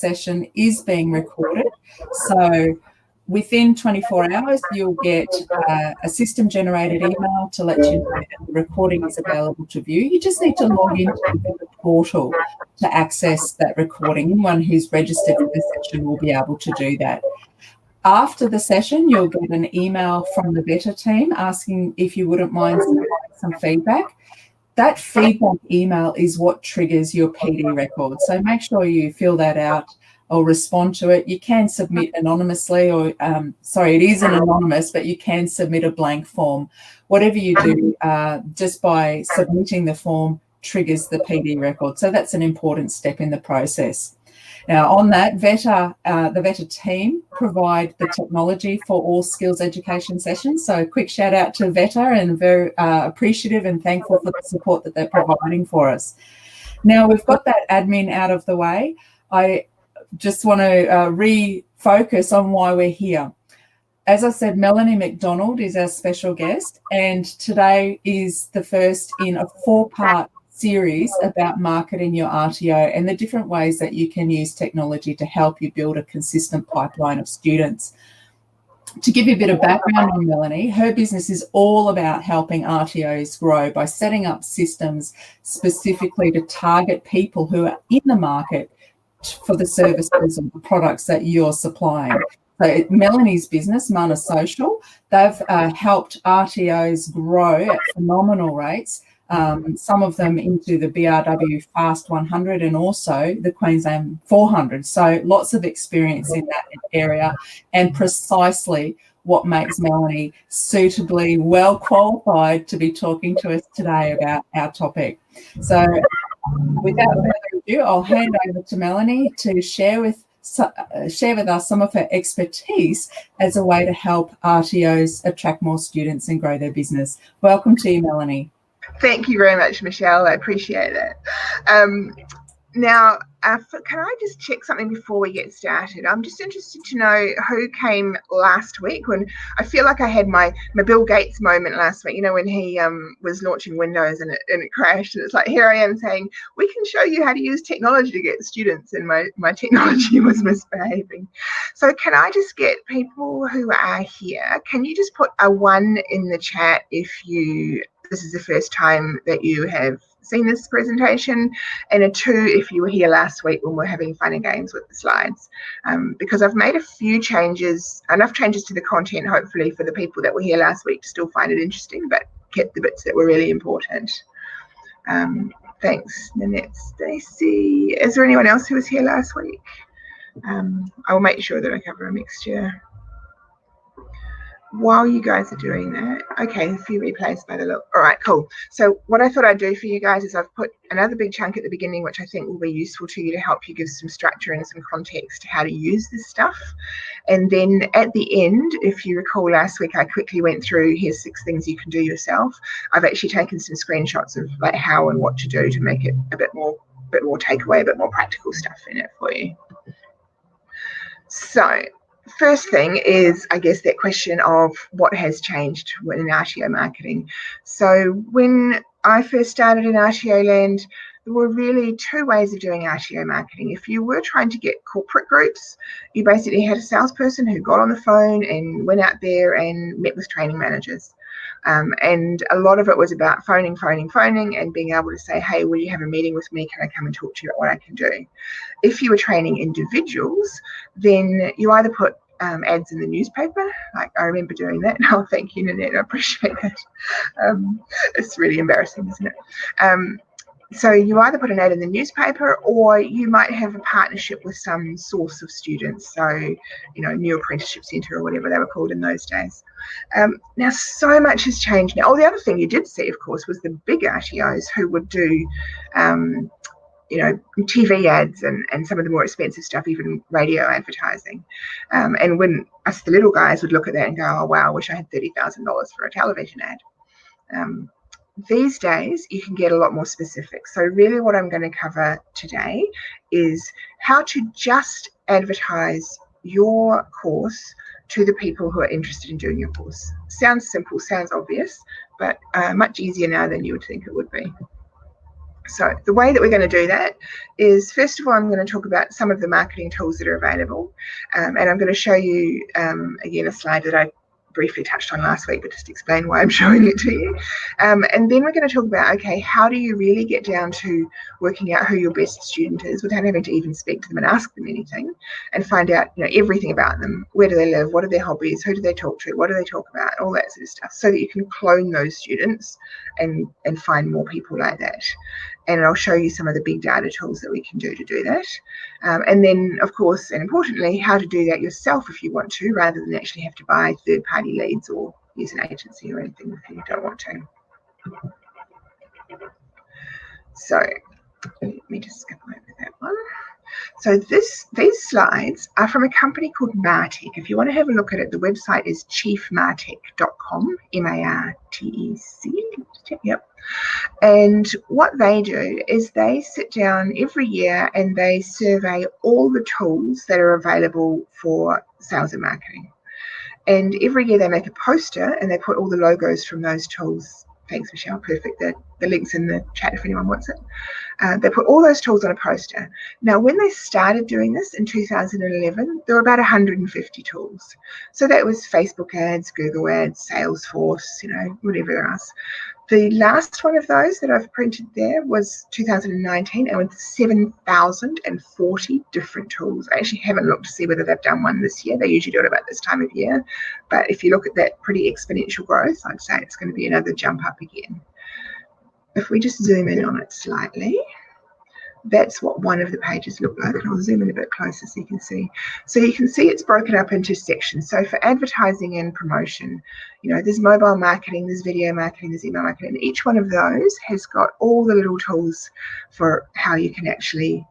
session is being recorded. So within 24 hours, you'll get a system-generated email to let you know that the recording is available to view. You just need to log into the portal to access that recording. Anyone who's registered for the session will be able to do that. After the session, you'll get an email from the Better team asking if you wouldn't mind some feedback. That feedback email is what triggers your PD record. So make sure you fill that out or respond to it. You can submit anonymously, or it isn't anonymous, but you can submit a blank form. Whatever you do, just by submitting the form triggers the PD record. So that's an important step in the process. Now, on that, the Vetter team provide the technology for all skills education sessions. So a quick shout out to Vetter, and very appreciative and thankful for the support that they're providing for us. Now, we've got that admin out of the way. I just want to refocus on why we're here. As I said, Melanie MacDonald is our special guest, and today is the first in a 4-part series about marketing your RTO and the different ways that you can use technology to help you build a consistent pipeline of students. To give you a bit of background on Melanie, her business is all about helping RTOs grow by setting up systems specifically to target people who are in the market for the services or the products that you're supplying. So Melanie's business, Mana Social, they've helped RTOs grow at phenomenal rates. Some of them into the BRW Fast 100 and also the Queensland 400. So lots of experience in that area, and precisely what makes Melanie suitably well qualified to be talking to us today about our topic. So without further ado, I'll hand over to Melanie to share with us some of her expertise as a way to help RTOs attract more students and grow their business. Welcome to you, Melanie. Thank you very much, Michelle. I appreciate it. Now, can I just check something before we get started? I'm just interested to know who came last week, when I feel like I had my Bill Gates moment last week, when he was launching Windows and it crashed, and it's like, here I am saying, we can show you how to use technology to get students, and my technology was misbehaving. So can I just get people who are here, can you just put a 1 in the chat if this is the first time that you have seen this presentation, and a 2 if you were here last week when we're having fun and games with the slides, because I've made a few changes, enough changes to the content, hopefully for the people that were here last week to still find it interesting, but kept the bits that were really important. Thanks, Nanette, Stacey. Is there anyone else who was here last week? I will make sure that I cover a mixture. While you guys are doing that, okay, a few replays by the look. All right, cool. So what I thought I'd do for you guys is I've put another big chunk at the beginning, which I think will be useful to you to help you give some structure and some context to how to use this stuff. And then at the end, if you recall last week, I quickly went through, here's 6 things you can do yourself. I've actually taken some screenshots of like how and what to do to make it a bit more takeaway, a bit more practical stuff in it for you. So first thing is, I guess, that question of what has changed in RTO marketing. So when I first started in RTO land, there were really 2 ways of doing RTO marketing. If you were trying to get corporate groups, you basically had a salesperson who got on the phone and went out there and met with training managers. And a lot of it was about phoning and being able to say, hey, will you have a meeting with me? Can I come and talk to you about what I can do? If you were training individuals, then you either put ads in the newspaper, like I remember doing that. Oh, thank you, Nanette, I appreciate that. It's really embarrassing, isn't it? So you either put an ad in the newspaper, or you might have a partnership with some source of students. So, New Apprenticeship Centre or whatever they were called in those days. Now, so much has changed now. Oh, the other thing you did see, of course, was the big RTOs who would do, TV ads and some of the more expensive stuff, even radio advertising. And when us, the little guys, would look at that and go, oh, wow, I wish I had $30,000 for a television ad. These days, you can get a lot more specific. So really what I'm going to cover today is how to just advertise your course to the people who are interested in doing your course. Sounds simple, sounds obvious, but much easier now than you would think it would be. So the way that we're going to do that is, first of all, I'm going to talk about some of the marketing tools that are available. And I'm going to show you, again, a slide that I briefly touched on last week, but just explain why I'm showing it to you. And then we're going to talk about, okay, how do you really get down to working out who your best student is without having to even speak to them and ask them anything, and find out, everything about them. Where do they live? What are their hobbies? Who do they talk to? What do they talk about? All that sort of stuff, so that you can clone those students and find more people like that. And I'll show you some of the big data tools that we can do to do that. And then, of course, and importantly, how to do that yourself if you want to, rather than actually have to buy third-party leads or use an agency or anything if you don't want to. So let me just skip over that one. So these slides are from a company called Martech. If you want to have a look at it, the website is chiefmartech.com, M-A-R-T-E-C. Yep. And what they do is they sit down every year and they survey all the tools that are available for sales and marketing. And every year they make a poster and they put all the logos from those tools. Thanks, Michelle. Perfect. The link's in the chat if anyone wants it. They put all those tools on a poster. Now, when they started doing this in 2011, there were about 150 tools. So that was Facebook ads, Google ads, Salesforce, whatever else. The last one of those that I've printed there was 2019, and with 7,040 different tools. I actually haven't looked to see whether they've done one this year. They usually do it about this time of year. But if you look at that pretty exponential growth, I'd say it's going to be another jump up again. If we just zoom in on it slightly, that's what one of the pages look like. And I'll zoom in a bit closer so you can see. So you can see it's broken up into sections. So for advertising and promotion, there's mobile marketing, there's video marketing, there's email marketing. And each one of those has got all the little tools for how you can actually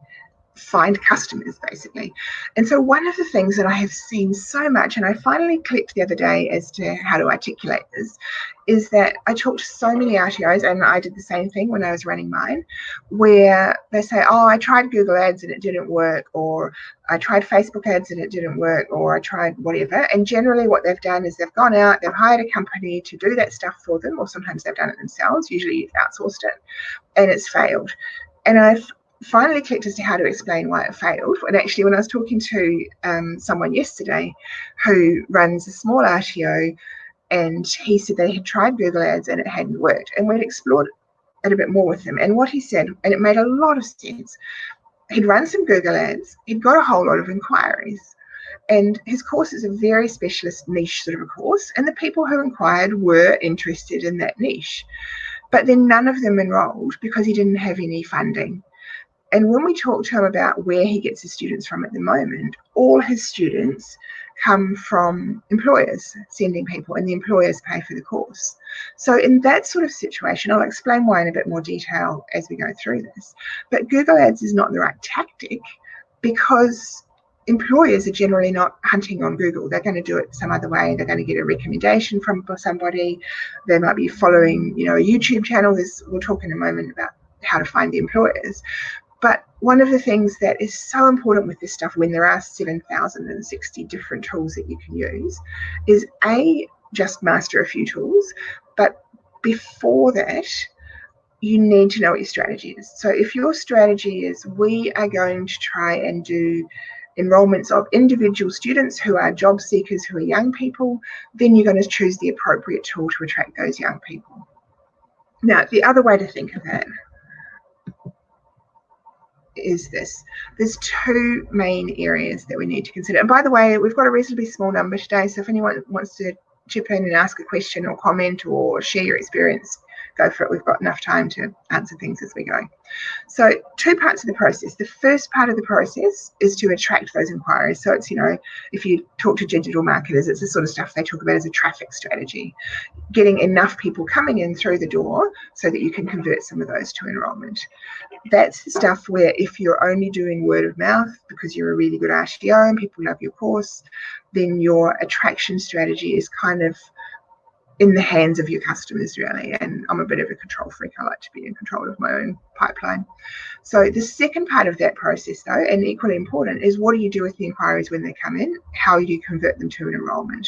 find customers, basically. And so one of the things that I have seen so much, and I finally clicked the other day as to how to articulate this, is that I talked to so many RTOs, and I did the same thing when I was running mine, where they say, oh, I tried Google ads and it didn't work, or I tried Facebook ads and it didn't work, or I tried whatever. And generally what they've done is they've gone out, they've hired a company to do that stuff for them, or sometimes they've done it themselves, usually you've outsourced it, and it's failed. And I've finally clicked as to how to explain why it failed. And actually, when I was talking to someone yesterday who runs a small RTO, and he said they had tried Google ads and it hadn't worked, and we'd explored it a bit more with him. And what he said, and it made a lot of sense, he'd run some Google ads, he'd got a whole lot of inquiries, and his course is a very specialist niche sort of a course, and the people who inquired were interested in that niche, but then none of them enrolled because he didn't have any funding. And when we talk to him about where he gets his students from at the moment, all his students come from employers sending people, and the employers pay for the course. So in that sort of situation, I'll explain why in a bit more detail as we go through this. But Google ads is not the right tactic, because employers are generally not hunting on Google. They're going to do it some other way. They're going to get a recommendation from somebody. They might be following, a YouTube channel. We'll talk in a moment about how to find the employers. But one of the things that is so important with this stuff, when there are 7,060 different tools that you can use, is just master a few tools. But before that, you need to know what your strategy is. So if your strategy is, we are going to try and do enrollments of individual students who are job seekers, who are young people, then you're going to choose the appropriate tool to attract those young people. Now, the other way to think of it is this. There's two main areas that we need to consider. And by the way, we've got a reasonably small number today, so if anyone wants to chip in and ask a question or comment or share your experience, go for it. We've got enough time to answer things as we go. So two parts of the process. The first part of the process is to attract those inquiries. So it's, if you talk to digital marketers, it's the sort of stuff they talk about as a traffic strategy, getting enough people coming in through the door so that you can convert some of those to enrollment. That's the stuff where if you're only doing word of mouth because you're a really good RTO and people love your course, then your attraction strategy is kind of in the hands of your customers, really. And I'm a bit of a control freak. I like to be in control of my own pipeline. So the second part of that process, though, and equally important, is what do you do with the inquiries when they come in? How do you convert them to an enrollment?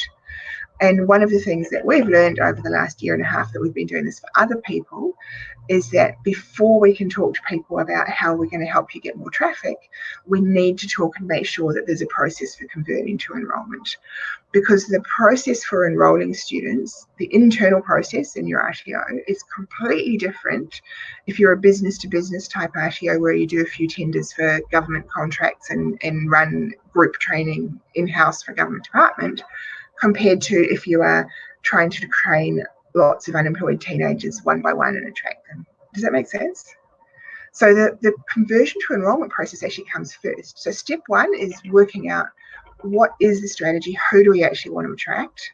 And one of the things that we've learned over the last year and a half that we've been doing this for other people is that before we can talk to people about how we're going to help you get more traffic, we need to talk and make sure that there's a process for converting to enrolment. Because the process for enrolling students, the internal process in your RTO, is completely different if you're a business-to-business type RTO where you do a few tenders for government contracts and run group training in-house for a government department, compared to if you are trying to train lots of unemployed teenagers one by one and attract them. Does that make sense? So the conversion to enrolment process actually comes first. So step one is working out what is the strategy, who do we actually want to attract?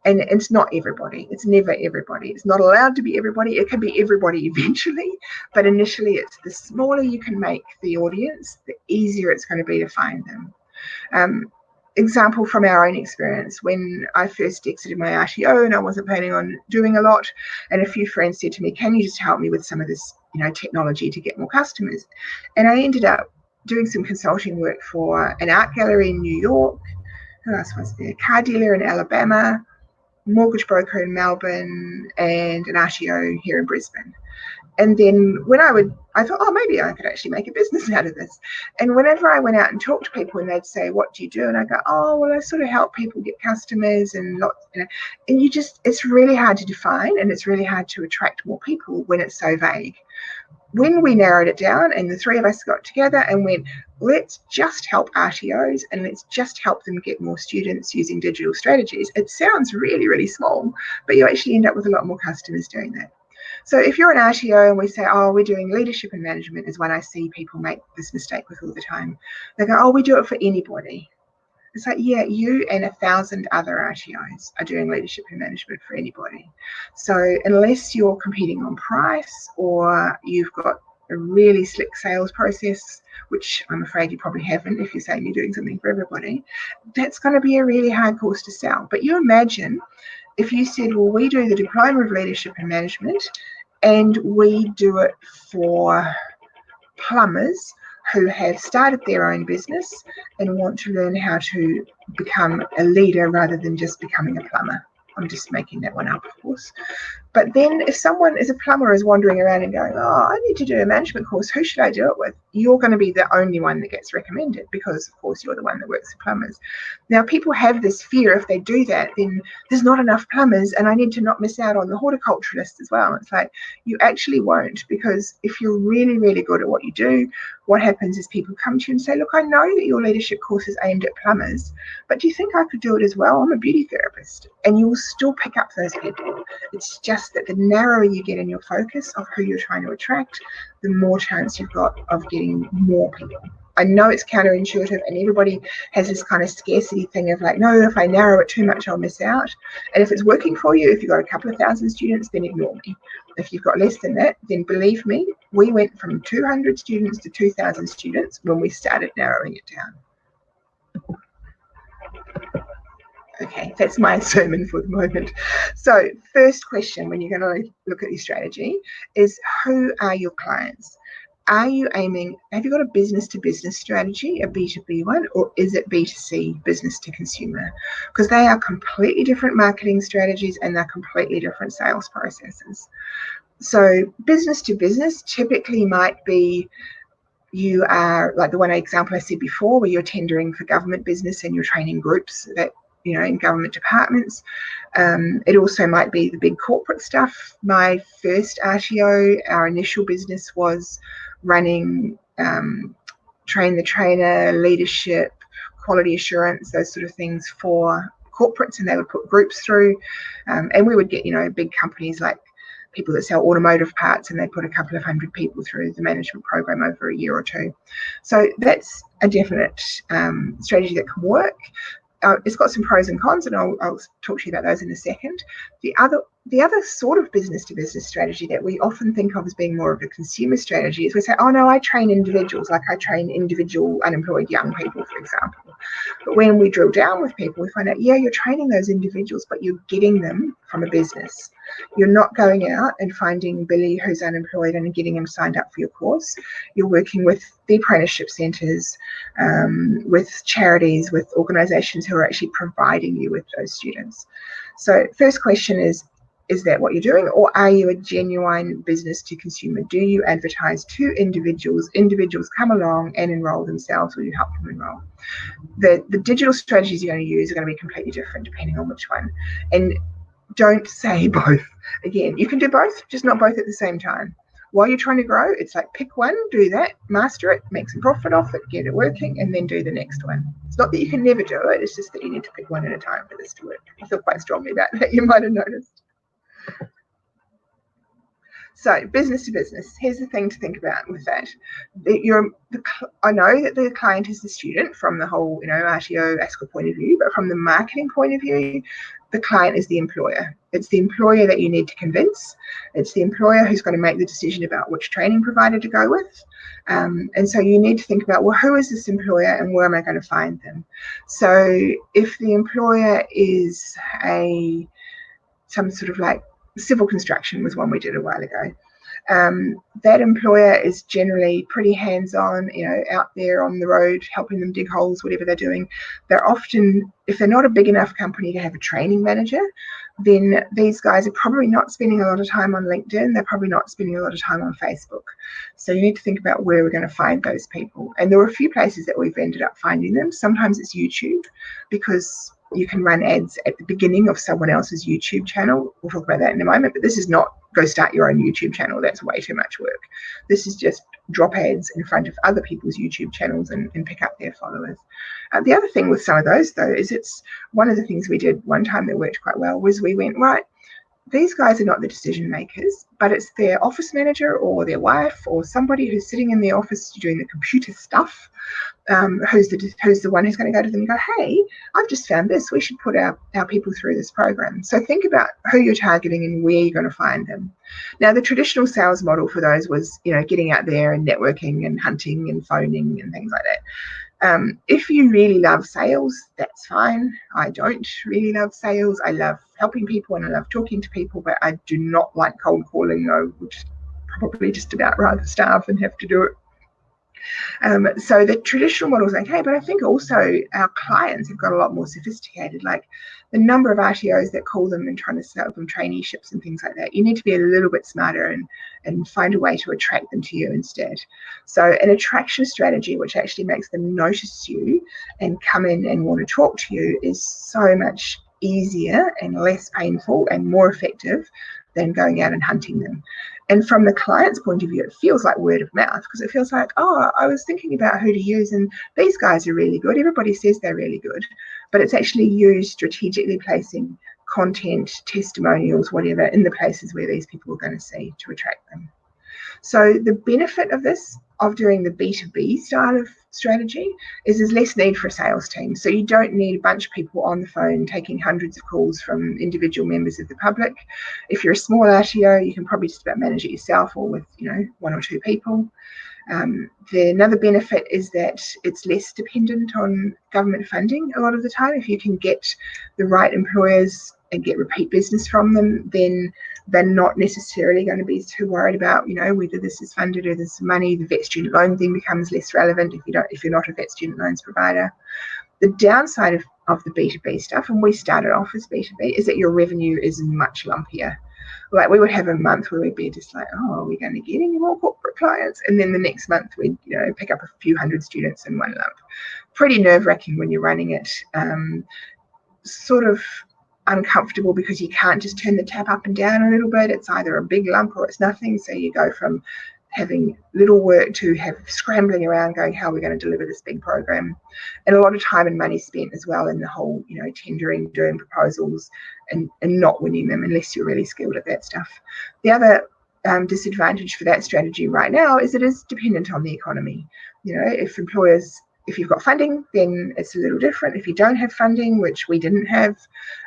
And it's not everybody. It's never everybody. It's not allowed to be everybody. It can be everybody eventually, but initially it's the smaller you can make the audience, the easier it's going to be to find them. Example from our own experience, when I first exited my RTO and I wasn't planning on doing a lot, and a few friends said to me, can you just help me with some of this, technology to get more customers? And I ended up doing some consulting work for an art gallery in New York, who else was there, car dealer in Alabama, mortgage broker in Melbourne, and an RTO here in Brisbane. And then when I thought, oh, maybe I could actually make a business out of this. And whenever I went out and talked to people and they'd say, what do you do? And I go, oh, well, I sort of help people get customers and lots, and it's really hard to define, and it's really hard to attract more people when it's so vague. When we narrowed it down and the three of us got together and went, let's just help RTOs and let's just help them get more students using digital strategies. It sounds really, really small, but you actually end up with a lot more customers doing that. So if you're an RTO and we say, oh, we're doing leadership and management, is one I see people make this mistake with all the time. They go, oh, we do it for anybody. It's like, yeah, you and 1,000 other RTOs are doing leadership and management for anybody. So unless you're competing on price or you've got a really slick sales process, which I'm afraid you probably haven't if you're saying you're doing something for everybody, that's going to be a really hard course to sell. But you imagine if you said, well, we do the Diploma of Leadership and Management and we do it for plumbers who have started their own business and want to learn how to become a leader rather than just becoming a plumber. I'm just making that one up, of course. But then if someone as a plumber is wandering around and going, oh, I need to do a management course, who should I do it with? You're going to be the only one that gets recommended because, of course, you're the one that works with plumbers. Now, people have this fear if they do that, then there's not enough plumbers and I need to not miss out on the horticulturalist as well. It's like, you actually won't, because if you're really, really good at what you do, what happens is people come to you and say, look, I know that your leadership course is aimed at plumbers, but do you think I could do it as well? I'm a beauty therapist. And you'll still pick up those people. It's just that the narrower you get in your focus of who you're trying to attract, the more chance you've got of getting more people. I know it's counterintuitive and everybody has this kind of scarcity thing of like, no, if I narrow it too much, I'll miss out. And if it's working for you, if you've got a couple of thousand students, then ignore me. If you've got less than that, then believe me, we went from 200 students to 2,000 students when we started narrowing it down. Okay, that's my sermon for the moment. So first question when you're going to look at your strategy is, who are your clients? Are you aiming, have you got a business-to-business strategy, a B2B one, or is it B2C, business to consumer? Because they are completely different marketing strategies and they're completely different sales processes. So business to business typically might be, you are like the one example I said before, where you're tendering for government business and you're training groups that, in government departments. It also might be the big corporate stuff. My first RTO, our initial business was running train the trainer, leadership, quality assurance, those sort of things for corporates, and they would put groups through, and we would get big companies like people that sell automotive parts, and they put a couple of hundred people through the management program over a year or two. So that's a definite strategy that can work. It's got some pros and cons, and I'll talk to you about those in a second. The other sort of business-to-business strategy that we often think of as being more of a consumer strategy is we say, oh no, I train individuals, like I train individual unemployed young people, for example. But when we drill down with people, we find out, yeah, you're training those individuals, but you're getting them from a business. You're not going out and finding Billy who's unemployed and getting him signed up for your course. You're working with the apprenticeship centres, with charities, with organisations who are actually providing you with those students. So first question is that what you're doing, or are you a genuine business to consumer? Do you advertise to individuals? Individuals come along and enroll themselves, or you help them enroll? The digital strategies you're going to use are going to be completely different depending on which one. And don't say both. Again, you can do both, just not both at the same time. While you're trying to grow, it's like pick one, do that, master it, make some profit off it, get it working, and then do the next one. It's not that you can never do it, it's just that you need to pick one at a time for this to work. I feel quite strongly about that, you might have noticed. So business to business, here's the thing to think about with that. I know that the client is the student from the whole, RTO, ASCO point of view, but from the marketing point of view, the client is the employer. It's the employer that you need to convince. It's the employer who's going to make the decision about which training provider to go with. And so you need to think about, well, who is this employer and where am I going to find them? So if the employer is some sort of like civil construction was one we did a while ago. That employer is generally pretty hands-on, out there on the road, helping them dig holes, whatever they're doing. They're often, if they're not a big enough company to have a training manager, then these guys are probably not spending a lot of time on LinkedIn. They're probably not spending a lot of time on Facebook. So you need to think about where we're going to find those people. And there were a few places that we've ended up finding them. Sometimes it's YouTube, because you can run ads at the beginning of someone else's YouTube channel. We'll talk about that in a moment, but this is not go start your own YouTube channel. That's way too much work. This is just drop ads in front of other people's YouTube channels and pick up their followers. The other thing with some of those, though, is it's one of the things we did one time that worked quite well was we went, right, these guys are not the decision makers, but it's their office manager or their wife or somebody who's sitting in the office doing the computer stuff, who's the one who's going to go to them and go, hey, I've just found this. We should put our people through this program. So think about who you're targeting and where you're going to find them. Now, the traditional sales model for those was, getting out there and networking and hunting and phoning and things like that. If you really love sales, that's fine. I don't really love sales. I love helping people and I love talking to people, but I do not like cold calling. I would probably just about rather starve than have to do it. So the traditional model is okay, but I think also our clients have got a lot more sophisticated, like the number of RTOs that call them and trying to sell them traineeships and things like that. You need to be a little bit smarter and find a way to attract them to you instead. So an attraction strategy, which actually makes them notice you and come in and want to talk to you, is so much easier and less painful and more effective than going out and hunting them. And from the client's point of view, it feels like word of mouth, because it feels like, oh, I was thinking about who to use and these guys are really good. Everybody says they're really good, but it's actually you strategically placing content, testimonials, whatever, in the places where these people are going to see to attract them. So the benefit of this, of doing the B2B style of strategy, is there's less need for a sales team. So you don't need a bunch of people on the phone taking hundreds of calls from individual members of the public. If you're a small RTO, you can probably just about manage it yourself or with, one or two people. Another benefit is that it's less dependent on government funding a lot of the time. If you can get the right employers and get repeat business from them, then they're not necessarily going to be too worried about, whether this is funded or there's money. The vet student loan thing becomes less relevant if you're not a vet student loans provider. The downside of the B2B stuff, and we started off as B2B, is that your revenue is much lumpier. Like we would have a month where we'd be just like, oh, are we going to get any more corporate clients? And then the next month we'd, pick up a few hundred students in one lump. Pretty nerve-wracking when you're running it. Sort of uncomfortable because you can't just turn the tap up and down a little bit. It's either a big lump or it's nothing. So you go from having little work to scrambling around going, how are we going to deliver this big program? And a lot of time and money spent as well in the whole, tendering, doing proposals and not winning them unless you're really skilled at that stuff. The other disadvantage for that strategy right now is it is dependent on the economy. If you've got funding, then it's a little different. If you don't have funding, which we didn't have,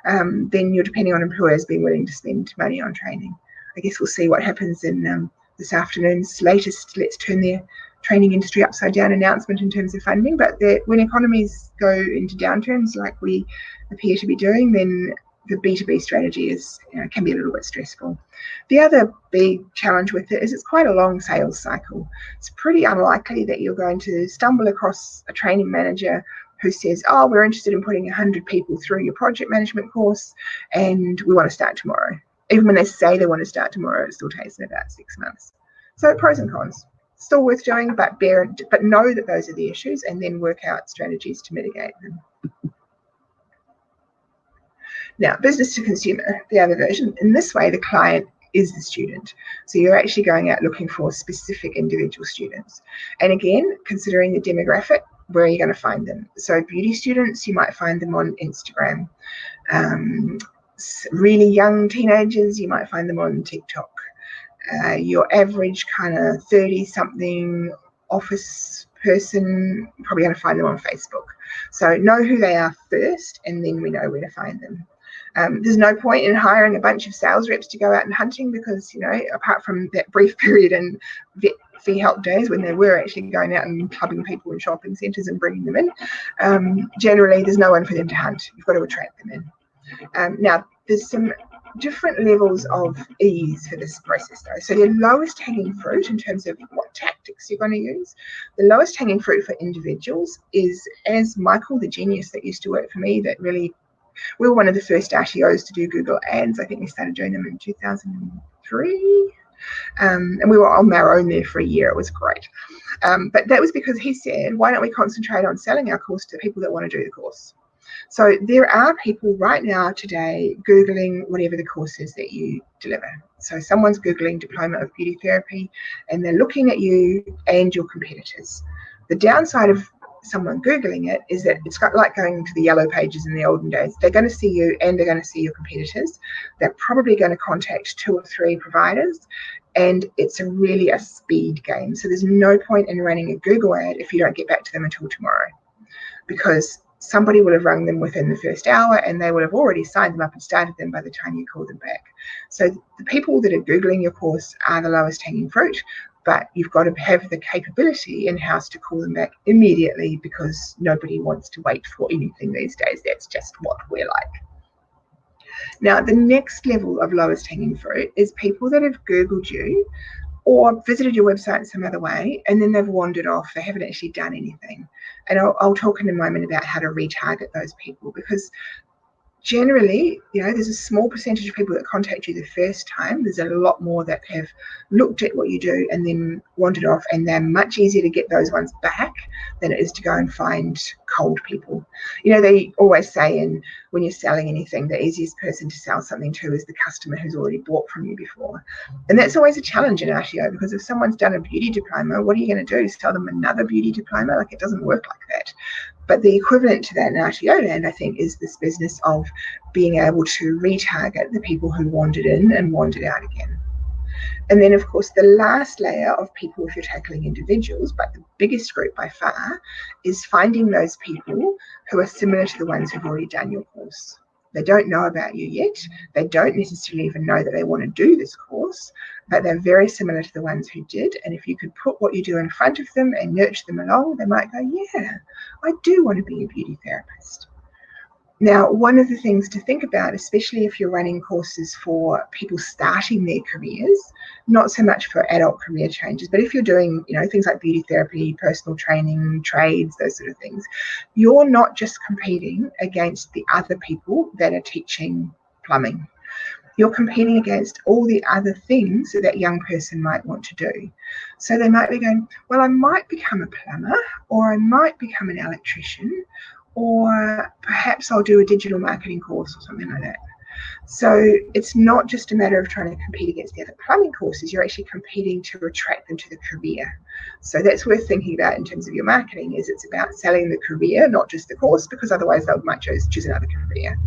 then you're depending on employers being willing to spend money on training. I guess we'll see what happens in this afternoon's latest Let's Turn Their training industry upside down announcement in terms of funding, but when economies go into downturns like we appear to be doing, then the B2B strategy can be a little bit stressful. The other big challenge with it is it's quite a long sales cycle. It's pretty unlikely that you're going to stumble across a training manager who says, oh, we're interested in putting 100 people through your project management course and we want to start tomorrow. Even when they say they want to start tomorrow, it still takes them about 6 months. So pros and cons. Still worth doing, but know that those are the issues and then work out strategies to mitigate them. Now, business to consumer, the other version. In this way, the client is the student. So you're actually going out looking for specific individual students. And again, considering the demographic, where are you going to find them? So beauty students, you might find them on Instagram. Really young teenagers, you might find them on TikTok. Your average kind of 30-something office person, probably going to find them on Facebook. So know who they are first, and then we know where to find them. There's no point in hiring a bunch of sales reps to go out and hunting because, apart from that brief period in vet fee help days when they were actually going out and clubbing people in shopping centres and bringing them in, generally there's no one for them to hunt. You've got to attract them in. Now, there's some different levels of ease for this process though. So the lowest hanging fruit in terms of what tactics you're going to use, the lowest hanging fruit for individuals is, as Michael, the genius that used to work for me, we were one of the first RTOs to do Google Ads. I think we started doing them in 2003. And we were on our own there for a year. It was great. But that was because he said, why don't we concentrate on selling our course to people that want to do the course? So there are people right now today Googling whatever the course is that you deliver. So someone's Googling Diploma of Beauty Therapy and they're looking at you and your competitors. The downside of someone Googling it is that it's got like going to the yellow pages in the olden days. They're going to see you and they're going to see your competitors. They're probably going to contact 2 or 3 providers, and it's really a speed game. So there's no point in running a Google ad if you don't get back to them until tomorrow, because somebody will have rung them within the first hour and they will have already signed them up and started them by the time you call them back. So the people that are Googling your course are the lowest hanging fruit, but you've got to have the capability in-house to call them back immediately because nobody wants to wait for anything these days. That's just what we're like. Now, the next level of lowest hanging fruit is people that have Googled you or visited your website some other way, and then they've wandered off. They haven't actually done anything. And I'll talk in a moment about how to retarget those people, because generally, there's a small percentage of people that contact you the first time. There's a lot more that have looked at what you do and then wandered off, and they're much easier to get those ones back than it is to go and find cold people. They always say when you're selling anything, the easiest person to sell something to is the customer who's already bought from you before. And that's always a challenge in RTO, because if someone's done a beauty diploma, what are you going to do? Sell them another beauty diploma? Like, it doesn't work like that. But the equivalent to that in RTO land, I think, is this business of being able to retarget the people who wandered in and wandered out again. And then, of course, the last layer of people, if you're tackling individuals, but the biggest group by far, is finding those people who are similar to the ones who've already done your course. They don't know about you yet. They don't necessarily even know that they want to do this course, but they're very similar to the ones who did. And if you could put what you do in front of them and nurture them along, they might go, yeah, I do want to be a beauty therapist. Now, one of the things to think about, especially if you're running courses for people starting their careers, not so much for adult career changes, but if you're doing, things like beauty therapy, personal training, trades, those sort of things, you're not just competing against the other people that are teaching plumbing. You're competing against all the other things that young person might want to do. So they might be going, well, I might become a plumber, or I might become an electrician, or perhaps I'll do a digital marketing course or something like that. So it's not just a matter of trying to compete against the other plumbing courses, you're actually competing to attract them to the career. So that's worth thinking about in terms of your marketing, is it's about selling the career, not just the course, because otherwise they might choose another career.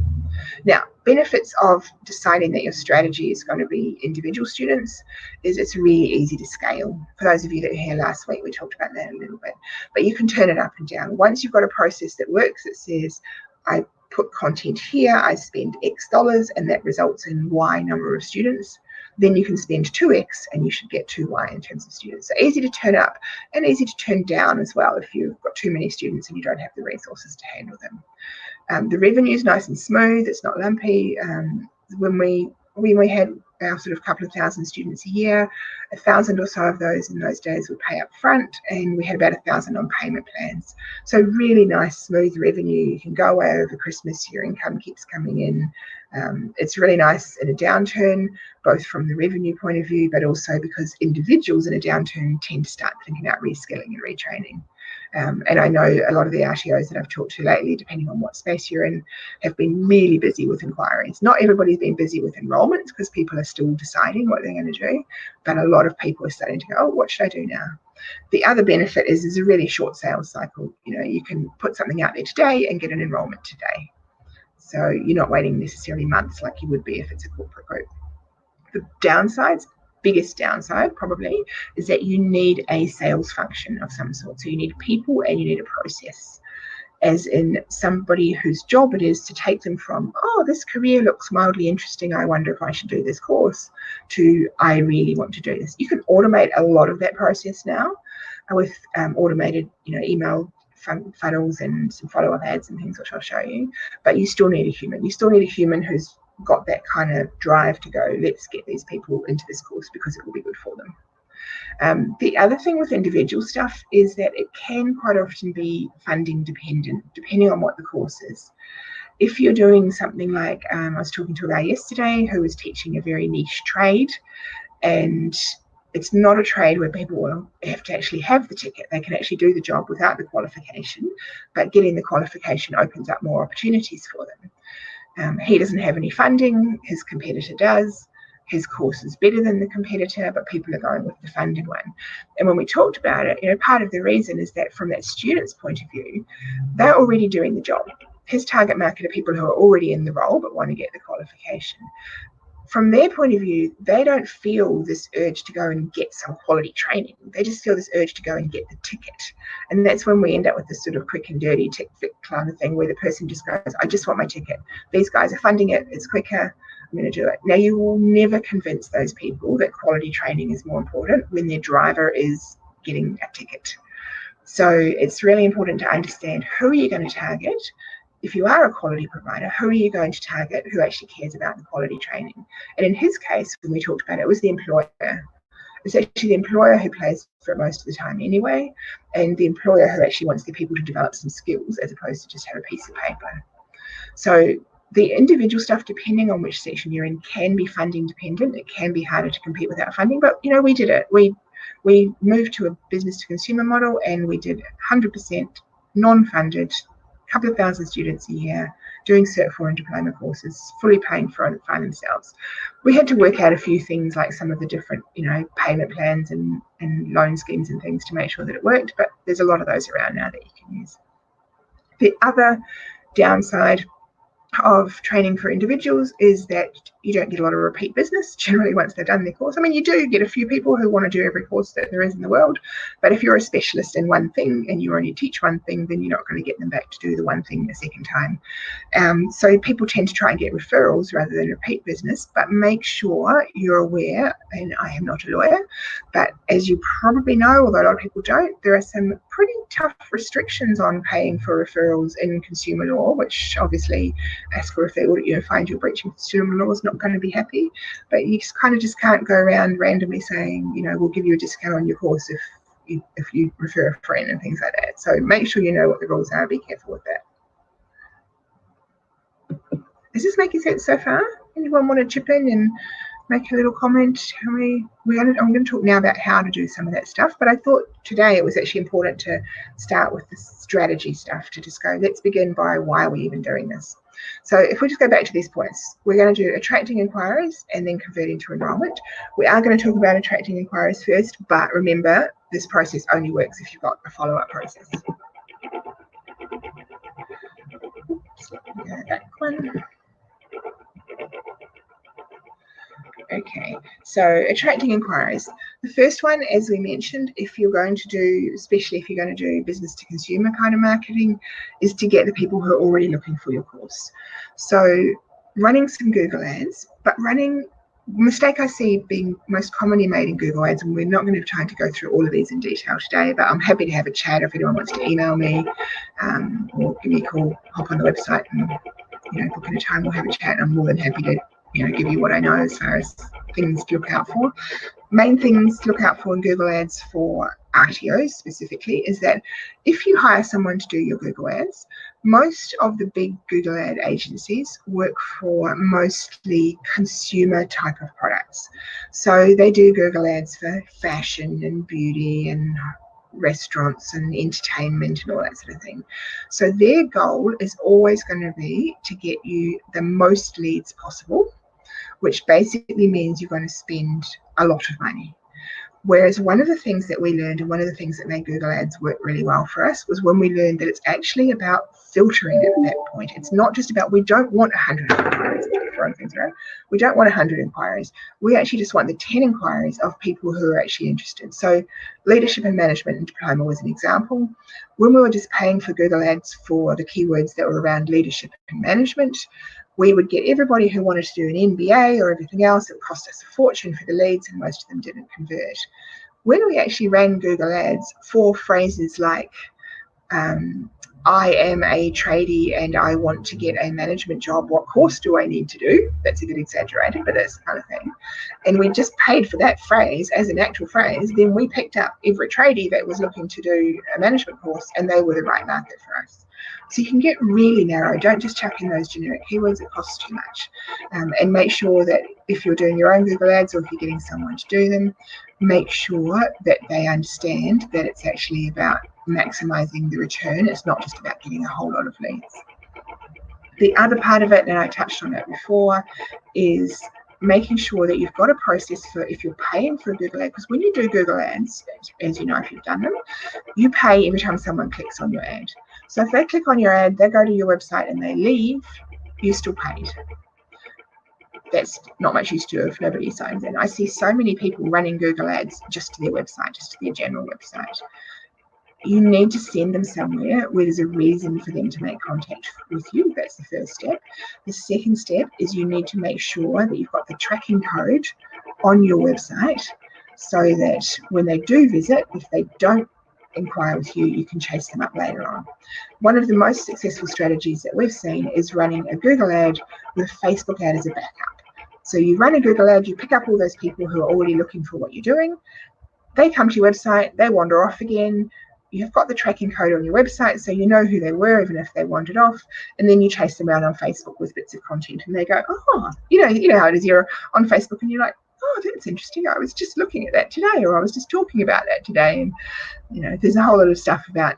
Now, benefits of deciding that your strategy is going to be individual students is it's really easy to scale. For those of you that were here last week, we talked about that a little bit, but you can turn it up and down. Once you've got a process that works, that says, I put content here, I spend X dollars, and that results in Y number of students, then you can spend 2x and you should get 2y in terms of students. So easy to turn up and easy to turn down as well if you've got too many students and you don't have the resources to handle them. The revenue is nice and smooth, it's not lumpy. When we had our sort of couple of thousand students a year, 1,000 or so of those in those days would pay up front, and we had about 1,000 on payment plans. So really nice, smooth revenue. You can go away over Christmas, your income keeps coming in. It's really nice in a downturn, both from the revenue point of view, but also because individuals in a downturn tend to start thinking about reskilling and retraining. And I know a lot of the RTOs that I've talked to lately, depending on what space you're in, have been really busy with inquiries. Not everybody's been busy with enrollments because people are still deciding what they're going to do, but a lot of people are starting to go, oh, what should I do now? The other benefit is a really short sales cycle. You know, you can put something out there today and get an enrollment today. So you're not waiting necessarily months like you would be if it's a corporate group. The downsides, biggest downside probably, is that you need a sales function of some sort. So you need people and you need a process, as in somebody whose job it is to take them from, oh, this career looks mildly interesting, I wonder if I should do this course, to I really want to do this. You can automate a lot of that process now with automated, email funnels and some follow-up ads and things, which I'll show you. But you still need a human. You still need a human who's got that kind of drive to go, let's get these people into this course because it will be good for them. The other thing with individual stuff is that it can quite often be funding dependent, depending on what the course is. If you're doing something like, I was talking to a guy yesterday who was teaching a very niche trade, and it's not a trade where people will have to actually have the ticket. They can actually do the job without the qualification, but getting the qualification opens up more opportunities for them. He doesn't have any funding, his competitor does. His course is better than the competitor, but people are going with the funded one. And when we talked about it, part of the reason is that from that student's point of view, they're already doing the job. His target market are people who are already in the role but want to get the qualification. From their point of view, they don't feel this urge to go and get some quality training. They just feel this urge to go and get the ticket. And that's when we end up with this sort of quick and dirty tick flick kind of thing where the person just goes, I just want my ticket. These guys are funding it. It's quicker. I'm going to do it. Now, you will never convince those people that quality training is more important when their driver is getting a ticket. So it's really important to understand who are you going to target. If you are a quality provider, who are you going to target who actually cares about the quality training? And in his case, when we talked about it, it was the employer. It's actually the employer who pays for it most of the time anyway, and the employer who actually wants their people to develop some skills as opposed to just have a piece of paper. So the individual stuff, depending on which section you're in, can be funding dependent. It can be harder to compete without funding, but we did it. We moved to a business to consumer model, and we did 100% non-funded, couple of thousand students a year doing Cert 4 and diploma courses, fully paying for it by themselves. We had to work out a few things like some of the different, payment plans and loan schemes and things to make sure that it worked, but there's a lot of those around now that you can use. The other downside of training for individuals is that you don't get a lot of repeat business generally once they've done their course. I mean, you do get a few people who want to do every course that there is in the world, but if you're a specialist in one thing and you only teach one thing, then you're not going to get them back to do the one thing the second time. So people tend to try and get referrals rather than repeat business, but make sure you're aware, and I am not a lawyer, but as you probably know, although a lot of people don't, there are some pretty tough restrictions on paying for referrals in consumer law, which obviously ask for if they audit you and find you're breaching consumer law is not going to be happy, but you just can't go around randomly saying, we'll give you a discount on your course if you refer a friend and things like that. So make sure you know what the rules are. Be careful with that. Is this making sense so far? Anyone want to chip in and make a little comment? I'm going to talk now about how to do some of that stuff, but I thought today it was actually important to start with the strategy stuff, to just go, let's begin by why are we even doing this. So if we just go back to these points, we're going to do attracting inquiries and then converting to enrollment. We are going to talk about attracting inquiries first, but remember, this process only works if you've got a follow-up process. Oops, back one. Okay, so attracting inquiries. The first one, as we mentioned, if you're going to do, especially if you're going to do business to consumer kind of marketing, is to get the people who are already looking for your course. So running some Google ads, but running mistake I see being most commonly made in Google Ads, and we're not going to have time to go through all of these in detail today, but I'm happy to have a chat if anyone wants to email me or give me a call, hop on the website and book in a time, we'll have a chat. I'm more than happy to give you what I know as far as things to look out for. Main things to look out for in Google Ads for RTOs specifically is that if you hire someone to do your Google Ads, most of the big Google Ad agencies work for mostly consumer type of products. So they do Google Ads for fashion and beauty and restaurants and entertainment and all that sort of thing. So their goal is always going to be to get you the most leads possible, which basically means you're going to spend a lot of money. Whereas one of the things that we learned, and one of the things that made Google Ads work really well for us, was when we learned that it's actually about filtering at that point. It's not just about, we don't want 100 inquiries. We don't want 100 inquiries. We actually just want the 10 inquiries of people who are actually interested. So leadership and management and diploma was an example. When we were just paying for Google Ads for the keywords that were around leadership and management, we would get everybody who wanted to do an MBA or everything else. It would cost us a fortune for the leads, and most of them didn't convert. When we actually ran Google Ads for phrases like, I am a tradie and I want to get a management job, what course do I need to do? That's a bit exaggerated, but that's the kind of thing. And we just paid for that phrase as an actual phrase. Then we picked up every tradie that was looking to do a management course, and they were the right market for us. So you can get really narrow. Don't just chuck in those generic keywords. It costs too much. And make sure that if you're doing your own Google Ads or if you're getting someone to do them, make sure that they understand that it's actually about maximizing the return. It's not just about getting a whole lot of leads. The other part of it, and I touched on it before, is making sure that you've got a process for if you're paying for a Google ad, because when you do Google ads, as you know if you've done them, you pay every time someone clicks on your ad. So if they click on your ad, they go to your website and they leave, you still paid. That's not much use to if nobody signs in. I see so many people running Google ads just to their website, just to their general website. You need to send them somewhere where there's a reason for them to make contact with you. That's the first step. The second step is you need to make sure that you've got the tracking code on your website so that when they do visit, if they don't inquire with you, you can chase them up later on. One of the most successful strategies that we've seen is running a Google ad with a Facebook ad as a backup. So you run a Google ad, you pick up all those people who are already looking for what you're doing. They come to your website, they wander off again. You've got the tracking code on your website, so you know who they were, even if they wandered off. And then you chase them around on Facebook with bits of content, and they go, "Oh, you know how it is. You're on Facebook, and you're like, oh, that's interesting. I was just looking at that today, or I was just talking about that today." And there's a whole lot of stuff about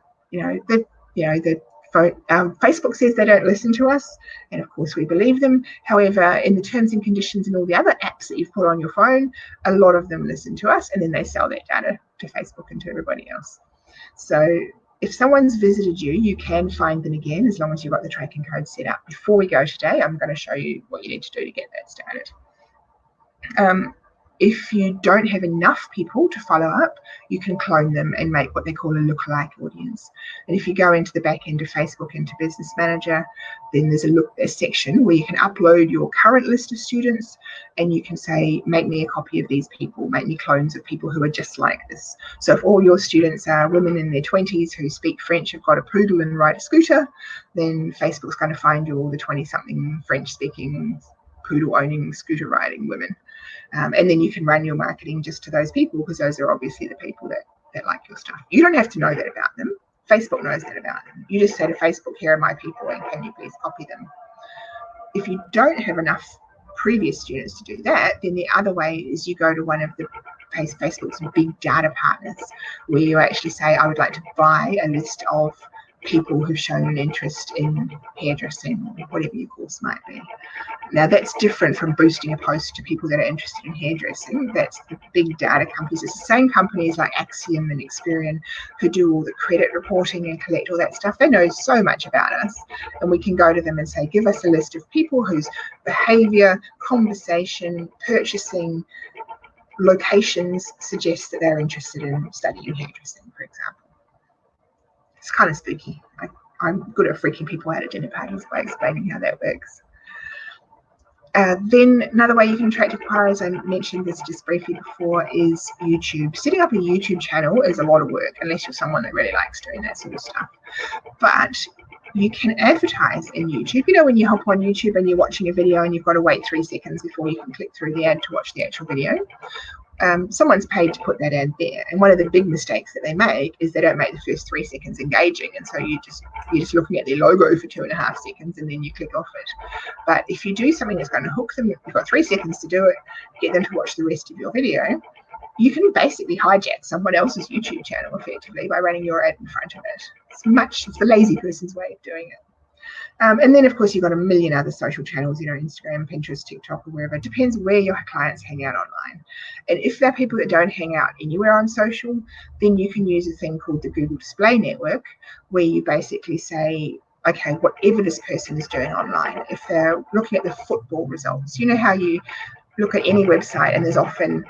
Facebook says they don't listen to us, and of course we believe them. However, in the terms and conditions and all the other apps that you've put on your phone, a lot of them listen to us, and then they sell that data to Facebook and to everybody else. So if someone's visited you, you can find them again as long as you've got the tracking code set up. Before we go today, I'm going to show you what you need to do to get that started. If you don't have enough people to follow up, you can clone them and make what they call a lookalike audience. And if you go into the back end of Facebook, into Business Manager, then there's a section where you can upload your current list of students, and you can say, make me a copy of these people, make me clones of people who are just like this. So if all your students are women in their 20s who speak French, have got a poodle and ride a scooter, then Facebook's going to find you all the 20-something French-speaking, poodle-owning, scooter-riding women. And then you can run your marketing just to those people, because those are obviously the people that like your stuff. You don't have to know that about them. Facebook knows that about them. You just say to Facebook, here are my people, and can you please copy them? If you don't have enough previous students to do that, then the other way is you go to one of the Facebook's big data partners, where you actually say, I would like to buy a list of people who've shown an interest in hairdressing, or whatever your course might be. Now, that's different from boosting a post to people that are interested in hairdressing. That's the big data companies. It's the same companies like Axiom and Experian who do all the credit reporting and collect all that stuff. They know so much about us, and we can go to them and say, give us a list of people whose behavior, conversation, purchasing, locations suggest that they're interested in studying hairdressing, for example. It's kind of spooky. I'm good at freaking people out at dinner parties by explaining how that works. Then another way you can attract inquiries, I mentioned this just briefly before, is YouTube. Setting up a YouTube channel is a lot of work, unless you're someone that really likes doing that sort of stuff. But you can advertise in YouTube. You know, when you hop on YouTube and you're watching a video and you've got to wait 3 seconds before you can click through the ad to watch the actual video. Someone's paid to put that ad there, and one of the big mistakes that they make is they don't make the first 3 seconds engaging, and so you're just looking at their logo for 2.5 seconds and then you click off it. But if you do something that's going to hook them, you've got 3 seconds to do it, get them to watch the rest of your video, you can basically hijack someone else's YouTube channel effectively by running your ad in front of it. It's the lazy person's way of doing it. And then, of course, you've got a million other social channels, you know, Instagram, Pinterest, TikTok, or wherever. It depends where your clients hang out online. And if they're people that don't hang out anywhere on social, then you can use a thing called the Google Display Network, where you basically say, okay, whatever this person is doing online, if they're looking at the football results, you know how you look at any website and there's often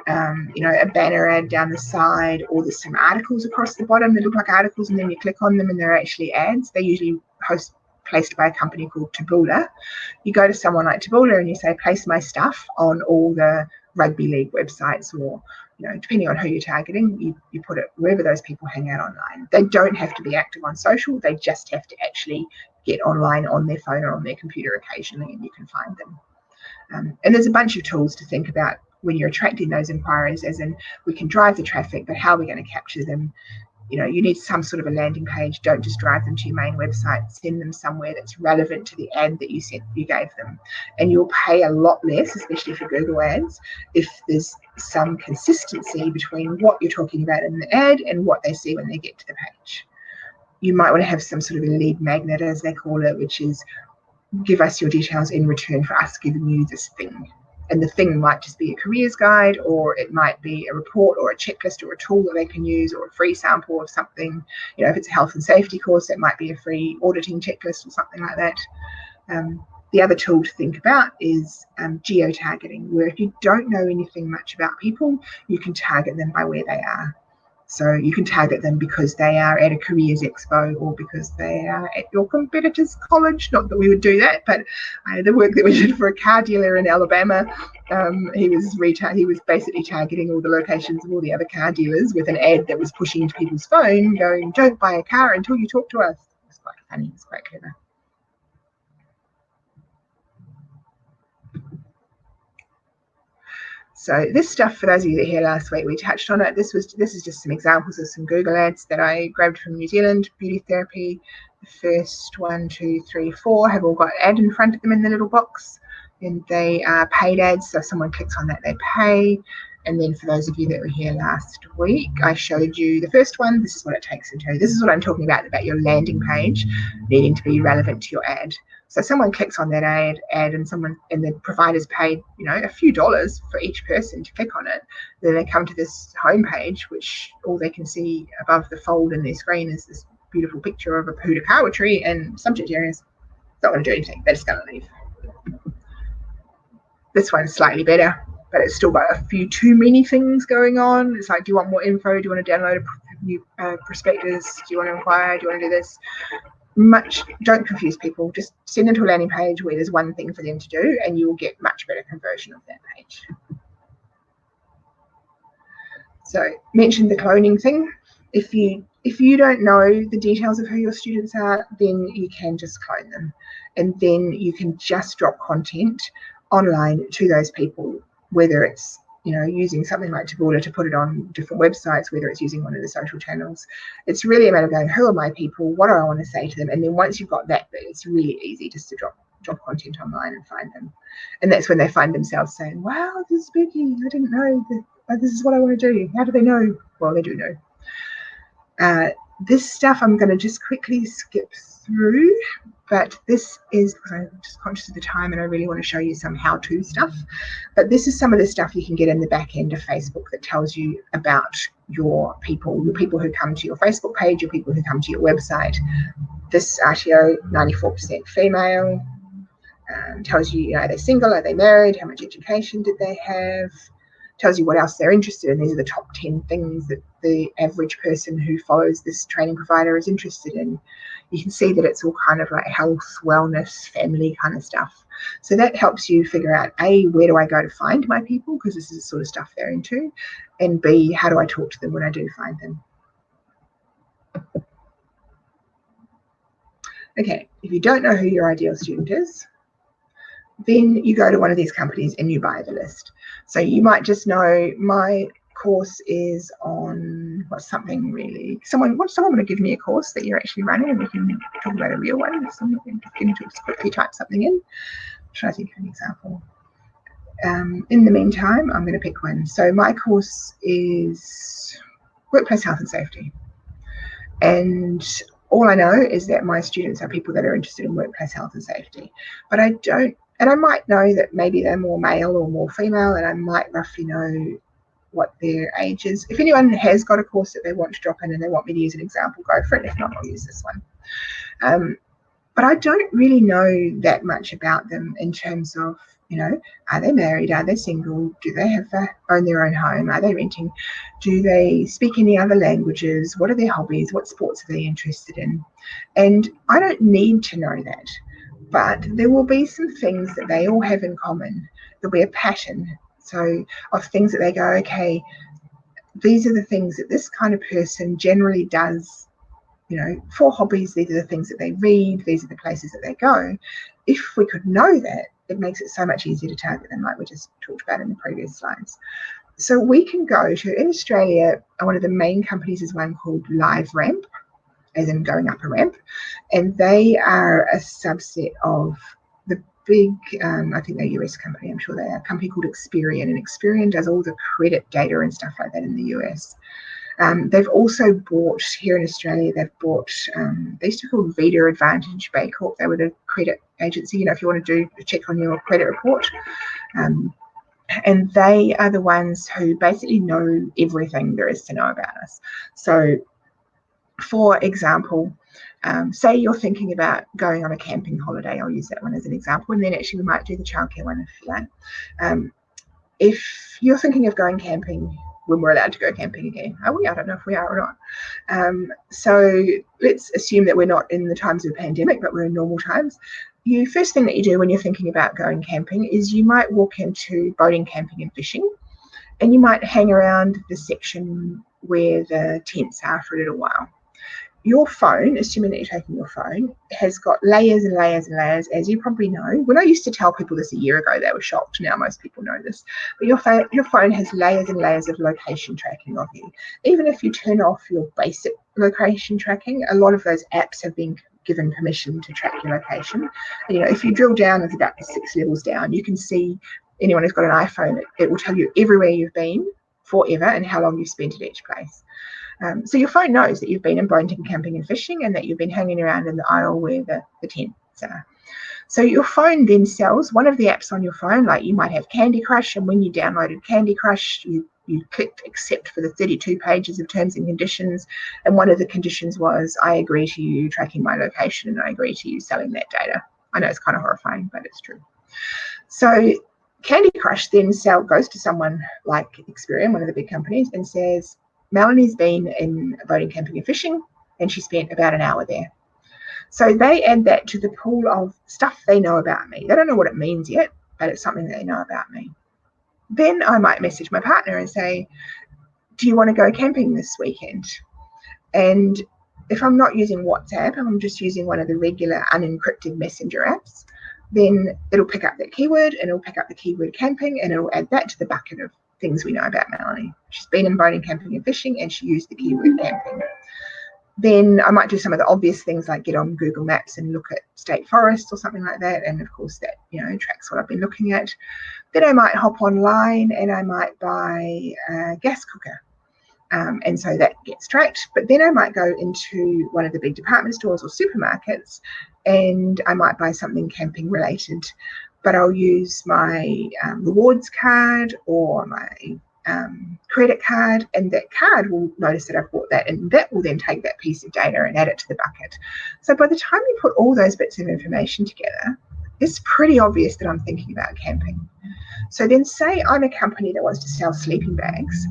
a banner ad down the side, or there's some articles across the bottom that look like articles, and then you click on them and they're actually ads. They're usually placed by a company called Taboola. You go to someone like Taboola and you say, place my stuff on all the rugby league websites, or, you know, depending on who you're targeting, you put it wherever those people hang out online. They don't have to be active on social. They just have to actually get online on their phone or on their computer occasionally, and you can find them. And there's a bunch of tools to think about when you're attracting those inquiries, as in, we can drive the traffic, but how are we going to capture them? You know, you need some sort of a landing page. Don't just drive them to your main website. Send them somewhere that's relevant to the ad that you gave them. And you'll pay a lot less, especially for Google ads, if there's some consistency between what you're talking about in the ad and what they see when they get to the page. You might want to have some sort of a lead magnet, as they call it, which is, give us your details in return for us giving you this thing. And the thing might just be a careers guide, or it might be a report or a checklist or a tool that they can use, or a free sample of something. You know, if it's a health and safety course, it might be a free auditing checklist or something like that. The other tool to think about is geo-targeting, where if you don't know anything much about people, you can target them by where they are. So you can target them because they are at a careers expo, or because they are at your competitor's college. Not that we would do that, but the work that we did for a car dealer in Alabama, he was basically targeting all the locations of all the other car dealers with an ad that was pushing into people's phone, going, don't buy a car until you talk to us. It's quite funny. It's quite clever. So this stuff, for those of you that were here last week, we touched on it. This is just some examples of some Google ads that I grabbed from New Zealand. Beauty therapy, the first 1, 2, 3, 4 have all got ad in front of them in the little box, and they are paid ads. So if someone clicks on that, they pay. And then for those of you that were here last week, I showed you the first one. This is what it takes into. This is what I'm talking about your landing page needing to be relevant to your ad. So someone clicks on that ad and the provider's paid, you know, a few dollars for each person to click on it. Then they come to this homepage, which all they can see above the fold in their screen is this beautiful picture of a putukawa tree and subject areas. Not going to do anything. They're just going to leave. This one's slightly better, but it's still got a few too many things going on. It's like, do you want more info? Do you want to download a new prospectus? Do you want to inquire? Do you want to do this? Don't confuse people. Just send them to a landing page where there's one thing for them to do, and you will get much better conversion of that page. So, mention the cloning thing. If you don't know the details of who your students are, then you can just clone them, and then you can just drop content online to those people, whether it's, you know, using something like Taboola to put it on different websites, whether it's using one of the social channels. It's really a matter of going, who are my people? What do I want to say to them? And then once you've got that bit, it's really easy just to drop content online and find them. And that's when they find themselves saying, wow, this is spooky. I didn't know that this is what I want to do. How do they know? Well, they do know. This stuff I'm going to just quickly skip through, but this is because I'm just conscious of the time and I really want to show you some how-to stuff. But this is some of the stuff you can get in the back end of Facebook that tells you about your people who come to your Facebook page, your people who come to your website. This RTO, 94% female, tells you, are they single, are they married, how much education did they have, tells you what else they're interested in. These are the top 10 things that the average person who follows this training provider is interested in. you can see that it's all kind of like health, wellness, family kind of stuff. So that helps you figure out, A, where do I go to find my people, because this is the sort of stuff they're into, and B, how do I talk to them when I do find them. Okay, if you don't know who your ideal student is, then you go to one of these companies and you buy the list. So you might just know, my course is on something really. Someone want to give me a course that you're actually running, and we can talk about a real one. Someone can just quickly type something in. Try to think of an example. In the meantime, I'm going to pick one. So my course is workplace health and safety, and all I know is that my students are people that are interested in workplace health and safety, but I don't. And I might know that maybe they're more male or more female, and I might roughly know what their age is. If anyone has got a course that they want to drop in and they want me to use an example, go for it. If not, I'll use this one. But I don't really know that much about them in terms of, are they married? Are they single? Do they own their own home? Are they renting? Do they speak any other languages? What are their hobbies? What sports are they interested in? And I don't need to know that. But there will be some things that they all have in common. There'll be a pattern, so of things that they go, okay, these are the things that this kind of person generally does, for hobbies. These are the things that they read. These are the places that they go. If we could know that, it makes it so much easier to target them, like we just talked about in the previous slides. So we can go to, in Australia, one of the main companies is one called LiveRamp, as in going up a ramp, and they are a subset of the big, I think they're a US company, I'm sure they are, a company called Experian, and Experian does all the credit data and stuff like that in the US. They've also bought, here in Australia, they've bought, they used to be called Vita Advantage Bay Corp. They were the credit agency, if you want to do a check on your credit report. And they are the ones who basically know everything there is to know about us. So, for example, say you're thinking about going on a camping holiday. I'll use that one as an example, and then actually we might do the childcare one if you like. If you're thinking of going camping, when we're allowed to go camping again, are we? I don't know if we are or not. So let's assume that we're not in the times of a pandemic, but we're in normal times. The first thing that you do when you're thinking about going camping is you might walk into boating, camping and fishing, and you might hang around the section where the tents are for a little while. Your phone, assuming that you're taking your phone, has got layers and layers and layers, as you probably know. When I used to tell people this a year ago, they were shocked. Now most people know this. But your phone has layers and layers of location tracking of you. Even if you turn off your basic location tracking, a lot of those apps have been given permission to track your location. And, if you drill down into about 6 levels down, you can see anyone who's got an iPhone, it will tell you everywhere you've been forever and how long you've spent at each place. So your phone knows that you've been in boating, camping and fishing, and that you've been hanging around in the aisle where the tents are. So your phone then sells one of the apps on your phone, like you might have Candy Crush, and when you downloaded Candy Crush, you clicked accept for the 32 pages of terms and conditions, and one of the conditions was, I agree to you tracking my location and I agree to you selling that data. I know it's kind of horrifying, but it's true. So Candy Crush then goes to someone like Experian, one of the big companies, and says, Melanie's been in boating, camping and fishing, and she spent about an hour there. So they add that to the pool of stuff they know about me. They don't know what it means yet, but it's something that they know about me. Then I might message my partner and say, do you want to go camping this weekend? And if I'm not using WhatsApp, I'm just using one of the regular unencrypted messenger apps, then it'll pick up that keyword and it'll pick up the keyword camping and it'll add that to the bucket of things we know about Melanie. She's been in boating, camping and fishing, and she used the keyword camping. Then I might do some of the obvious things like get on Google Maps and look at state forests or something like that, and of course that tracks what I've been looking at. Then I might hop online and I might buy a gas cooker, and so that gets tracked. But then I might go into one of the big department stores or supermarkets and I might buy something camping related, but I'll use my rewards card or my credit card, and that card will notice that I've bought that, and that will then take that piece of data and add it to the bucket. So by the time you put all those bits of information together, it's pretty obvious that I'm thinking about camping. So then say I'm a company that wants to sell sleeping bags.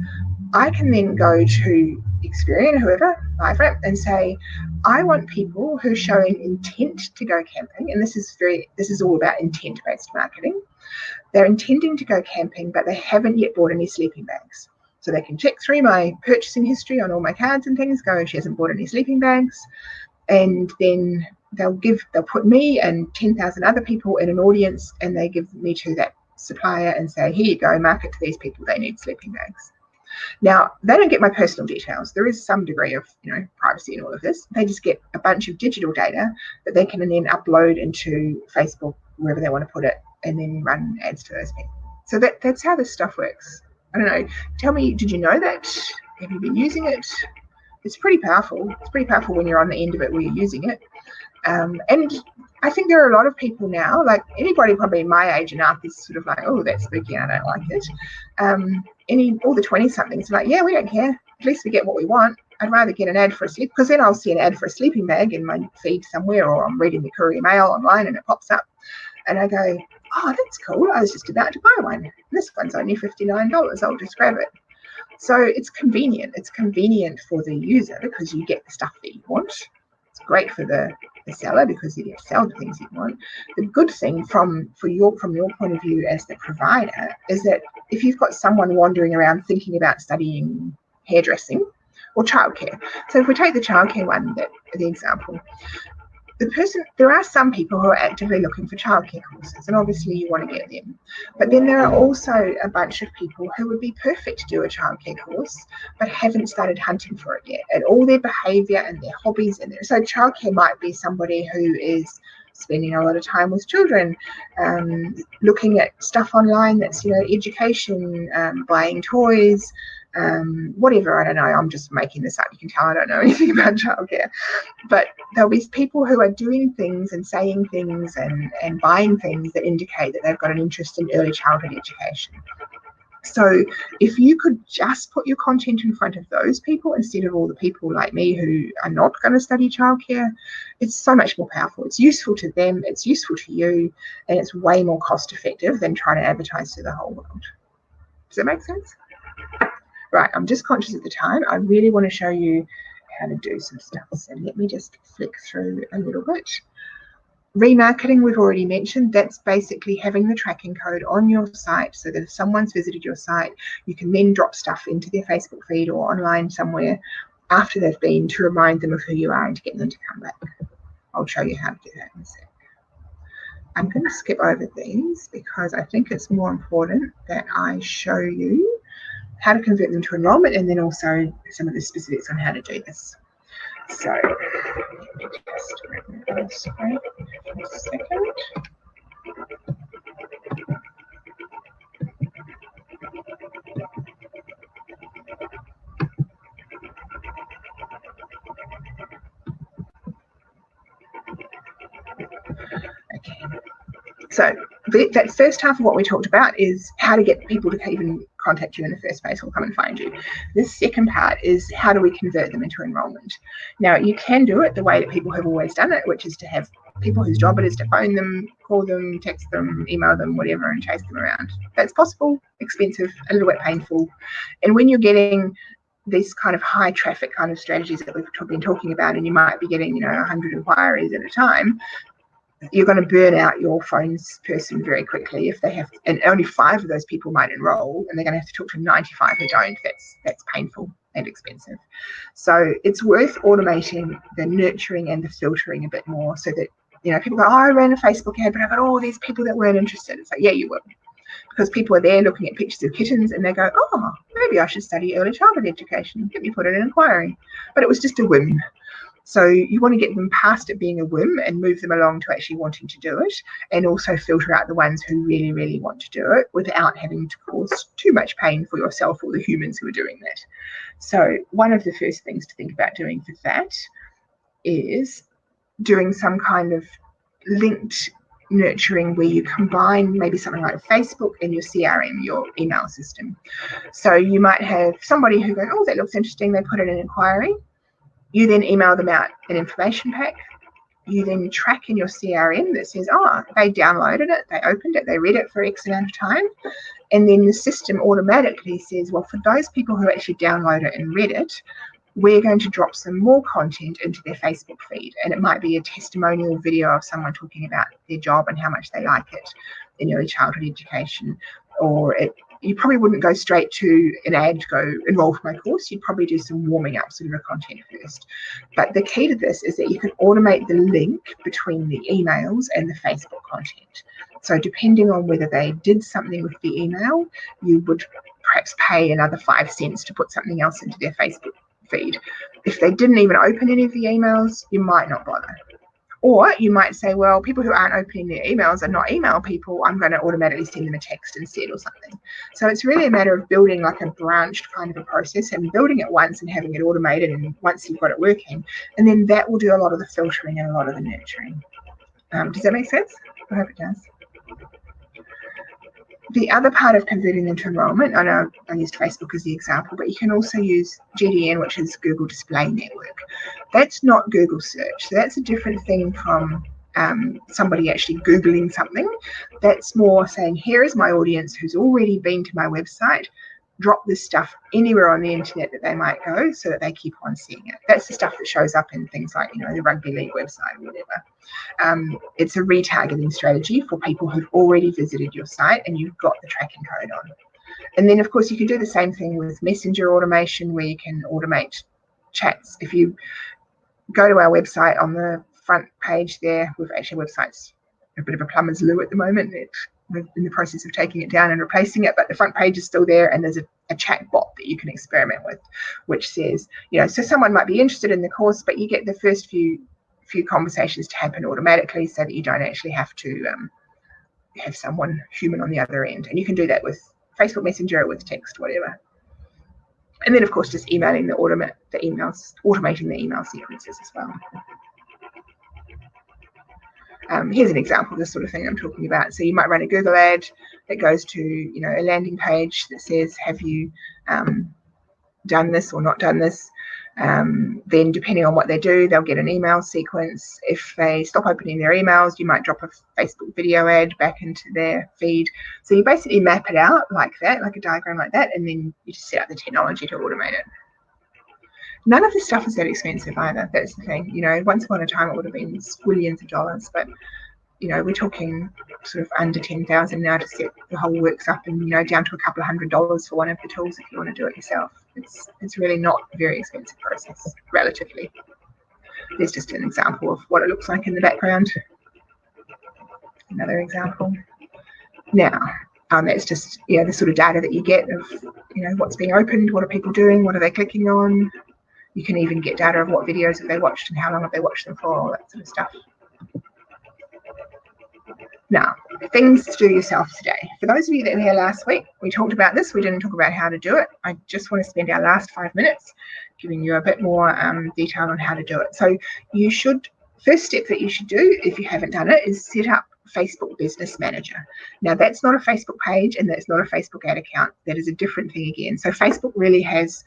I can then go to Experian, whoever, apply for it, and say, I want people who are showing intent to go camping, and this is all about intent-based marketing. They're intending to go camping, but they haven't yet bought any sleeping bags. So they can check through my purchasing history on all my cards and things, go, she hasn't bought any sleeping bags, and then they'll put me and 10,000 other people in an audience, and they give me to that supplier and say, here you go, market to these people, they need sleeping bags. Now, they don't get my personal details. There is some degree of, privacy in all of this. They just get a bunch of digital data that they can then upload into Facebook, wherever they want to put it, and then run ads to those people. So that's how this stuff works. I don't know. Tell me, did you know that? Have you been using it? It's pretty powerful. It's pretty powerful when you're on the end of it where you're using it. And I think there are a lot of people now, like anybody probably my age and up is sort of like, oh, that's spooky, I don't like it. All the 20-somethings are like, yeah, we don't care. At least we get what we want. I'd rather get an ad for a sleep, because then I'll see an ad for a sleeping bag in my feed somewhere, or I'm reading the Courier Mail online and it pops up. And I go, oh, that's cool. I was just about to buy one. This one's only $59. I'll just grab it. So it's convenient. It's convenient for the user because you get the stuff that you want. It's great for the seller because you get to sell the things you want. The good thing from your point of view as the provider is that if you've got someone wandering around thinking about studying hairdressing or childcare. So if we take the childcare one, the example, there are some people who are actively looking for childcare courses, and obviously you want to get them. But then there are also a bunch of people who would be perfect to do a childcare course, but haven't started hunting for it yet. And all their behaviour and their hobbies, so childcare might be somebody who is spending a lot of time with children, looking at stuff online that's education, buying toys. Whatever, I don't know, I'm just making this up. You can tell I don't know anything about childcare. But there'll be people who are doing things and saying things and buying things that indicate that they've got an interest in early childhood education. So if you could just put your content in front of those people instead of all the people like me who are not going to study childcare, it's so much more powerful. It's useful to them, it's useful to you, and it's way more cost effective than trying to advertise to the whole world. Does that make sense? Right, I'm just conscious of the time. I really want to show you how to do some stuff. So let me just flick through a little bit. Remarketing, we've already mentioned. That's basically having the tracking code on your site so that if someone's visited your site, you can then drop stuff into their Facebook feed or online somewhere after they've been to remind them of who you are and to get them to come back. I'll show you how to do that in a sec. I'm going to skip over these because I think it's more important that I show you how to convert them to enrollment, and then also some of the specifics on how to do this. So let me just bring that on screen for a second. Okay. So that first half of what we talked about is how to get people to even contact you in the first place or come and find you. The second part is how do we convert them into enrollment. Now, you can do it the way that people have always done it, which is to have people whose job it is to phone them, call them, text them, email them, whatever, and chase them around. That's possible, expensive, a little bit painful. And when you're getting these kind of high traffic kind of strategies that we've been talking about, and you might be getting 100 inquiries at a time, you're going to burn out your phones person very quickly if they have, and only 5 of those people might enroll, and they're going to have to talk to 95 who don't. That's painful and expensive. So it's worth automating the nurturing and the filtering a bit more, so that people go, oh, I ran a Facebook ad, but I got all these people that weren't interested. It's like, yeah, you will, because people are there looking at pictures of kittens and they go, oh, maybe I should study early childhood education. Let me put in an inquiry. But it was just a whim. So you want to get them past it being a whim and move them along to actually wanting to do it, and also filter out the ones who really, really want to do it without having to cause too much pain for yourself or the humans who are doing that. So one of the first things to think about doing for that is doing some kind of linked nurturing where you combine maybe something like Facebook and your CRM, your email system. So you might have somebody who goes, oh, that looks interesting. They put in an inquiry. You then email them out an information pack. You then track in your CRM that says, oh, they downloaded it, they opened it, they read it for X amount of time. And then the system automatically says, well, for those people who actually download it and read it, we're going to drop some more content into their Facebook feed. And it might be a testimonial video of someone talking about their job and how much they like it in early childhood education. Or you probably wouldn't go straight to an ad to go enroll for my course. You'd probably do some warming up sort of content first. But the key to this is that you can automate the link between the emails and the Facebook content. So depending on whether they did something with the email, you would perhaps pay another 5 cents to put something else into their Facebook feed. If they didn't even open any of the emails, you might not bother. Or you might say, well, people who aren't opening their emails are not email people. I'm going to automatically send them a text instead or something. So it's really a matter of building like a branched kind of a process and building it once and having it automated, and once you've got it working, and then that will do a lot of the filtering and a lot of the nurturing. Does that make sense? I hope it does. The other part of converting them to enrollment, I know I used Facebook as the example, but you can also use GDN, which is Google Display Network. That's not Google search. So that's a different thing from somebody actually Googling something. That's more saying, here is my audience who's already been to my website. Drop this stuff anywhere on the internet that they might go so that they keep on seeing it. That's the stuff that shows up in things like, the rugby league website or whatever. It's a retargeting strategy for people who've already visited your site and you've got the tracking code on. And then, of course, you can do the same thing with messenger automation, where you can automate chats. If you go to our website, on the front page there, we've actually, website's a bit of a plumber's loo at the moment. We're in the process of taking it down and replacing it, but the front page is still there, and there's a chat bot that you can experiment with, which says, so someone might be interested in the course, but you get the first few conversations to happen automatically so that you don't actually have to have someone human on the other end. And you can do that with Facebook Messenger or with text, whatever. And then, of course, just emailing automating the email sequences as well. Here's an example of the sort of thing I'm talking about. So you might run a Google ad that goes to, a landing page that says, have you done this or not done this? Then depending on what they do, they'll get an email sequence. If they stop opening their emails, you might drop a Facebook video ad back into their feed. So you basically map it out like that, like a diagram like that, and then you just set up the technology to automate it. None of this stuff is that expensive either. That's the thing. Once upon a time it would have been squillions of dollars, but we're talking sort of under 10,000 now to set the whole works up, and down to a couple of $100 for one of the tools if you want to do it yourself. It's really not a very expensive process, relatively. There's just an example of what it looks like in the background. Another example. Now, that's just the sort of data that you get of what's being opened, what are people doing, what are they clicking on. You can even get data of what videos have they watched and how long have they watched them for, all that sort of stuff. Now, things to do yourself today. For those of you that were here last week, we talked about this. We didn't talk about how to do it. I just want to spend our last 5 minutes giving you a bit more detail on how to do it. So first step that you should do, if you haven't done it, is set up Facebook Business Manager. Now, that's not a Facebook page and that's not a Facebook ad account. That is a different thing again. So Facebook really has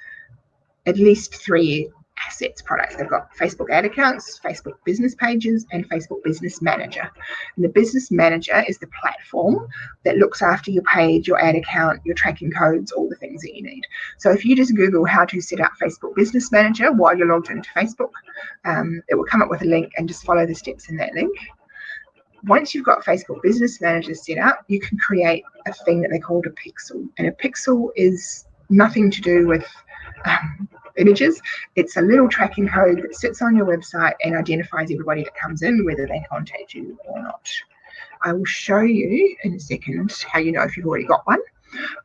at least 3 assets products. They've got Facebook ad accounts, Facebook business pages, and Facebook Business Manager. And the Business Manager is the platform that looks after your page, your ad account, your tracking codes, all the things that you need. So if you just Google how to set up Facebook Business Manager while you're logged into Facebook, it will come up with a link, and just follow the steps in that link. Once you've got Facebook Business Manager set up, you can create a thing that they call a pixel. And a pixel is nothing to do with images. It's a little tracking code that sits on your website and identifies everybody that comes in, whether they contact you or not. I will show you in a second how you know if you've already got one.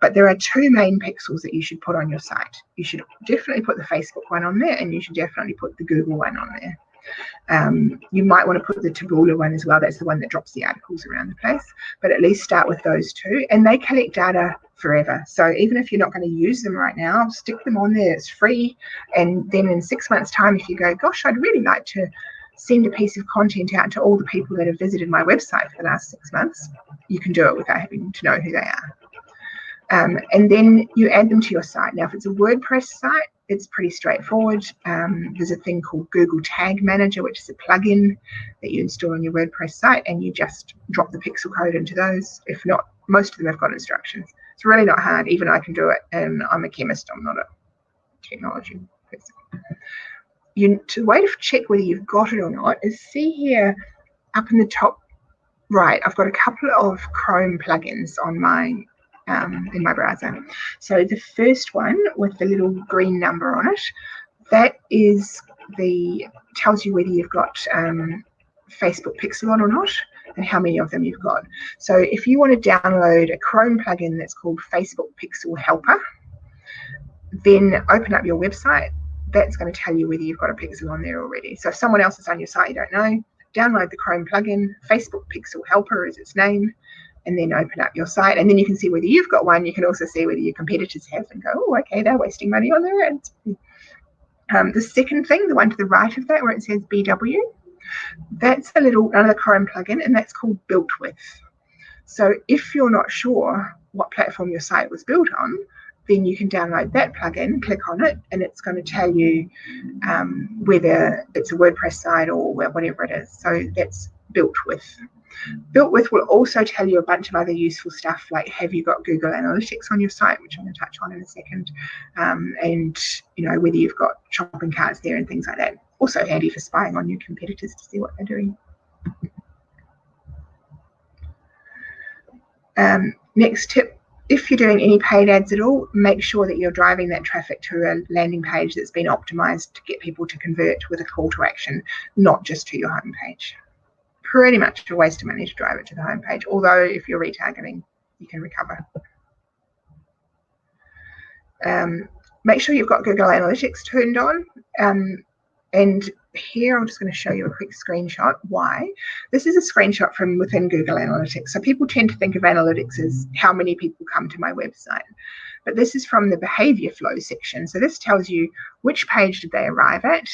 But there are 2 main pixels that you should put on your site. You should definitely put the Facebook one on there, and you should definitely put the Google one on there. You might want to put the Taboola one as well. That's the one that drops the articles around the place. But at least start with those 2, and they collect data forever. So even if you're not going to use them right now, stick them on there. It's free. And then in 6 months' time, if you go, gosh, I'd really like to send a piece of content out to all the people that have visited my website for the last 6 months, you can do it without having to know who they are. And then you add them to your site. Now, if it's a WordPress site, it's pretty straightforward. There's a thing called Google Tag Manager, which is a plugin that you install on your WordPress site, and you just drop the pixel code into those. If not, most of them have got instructions. It's really not hard. Even I can do it, and I'm a chemist. I'm not a technology person. The way to check whether you've got it or not is see here up in the top right, I've got a couple of Chrome plugins on my in my browser. So the first one with the little green number on it, that is tells you whether you've got Facebook Pixel on or not, and how many of them you've got. So if you want to download a Chrome plugin that's called Facebook Pixel Helper, then open up your website. That's going to tell you whether you've got a pixel on there already. So if someone else is on your site you don't know, download the Chrome plugin, Facebook Pixel Helper is its name, and then open up your site, and then you can see whether you've got one. You can also see whether your competitors have and go, oh, okay, they're wasting money on their ads. The second thing, the one to the right of that where it says BW, that's another Chrome plugin, and that's called Built With. So if you're not sure what platform your site was built on, then you can download that plugin, click on it, and it's going to tell you whether it's a WordPress site or whatever it is. So that's Built With. Built With will also tell you a bunch of other useful stuff, like have you got Google Analytics on your site, which I'm going to touch on in a second, and whether you've got shopping carts there and things like that. Also handy for spying on your competitors to see what they're doing. Next tip. If you're doing any paid ads at all, make sure that you're driving that traffic to a landing page that's been optimized to get people to convert with a call to action, not just to your homepage. Pretty much a waste of money to drive it to the homepage, although if you're retargeting, you can recover. Make sure you've got Google Analytics turned on. And here I'm just going to show you a quick screenshot. Why? This is a screenshot from within Google Analytics. So people tend to think of analytics as how many people come to my website. But this is from the behavior flow section. So this tells you which page did they arrive at,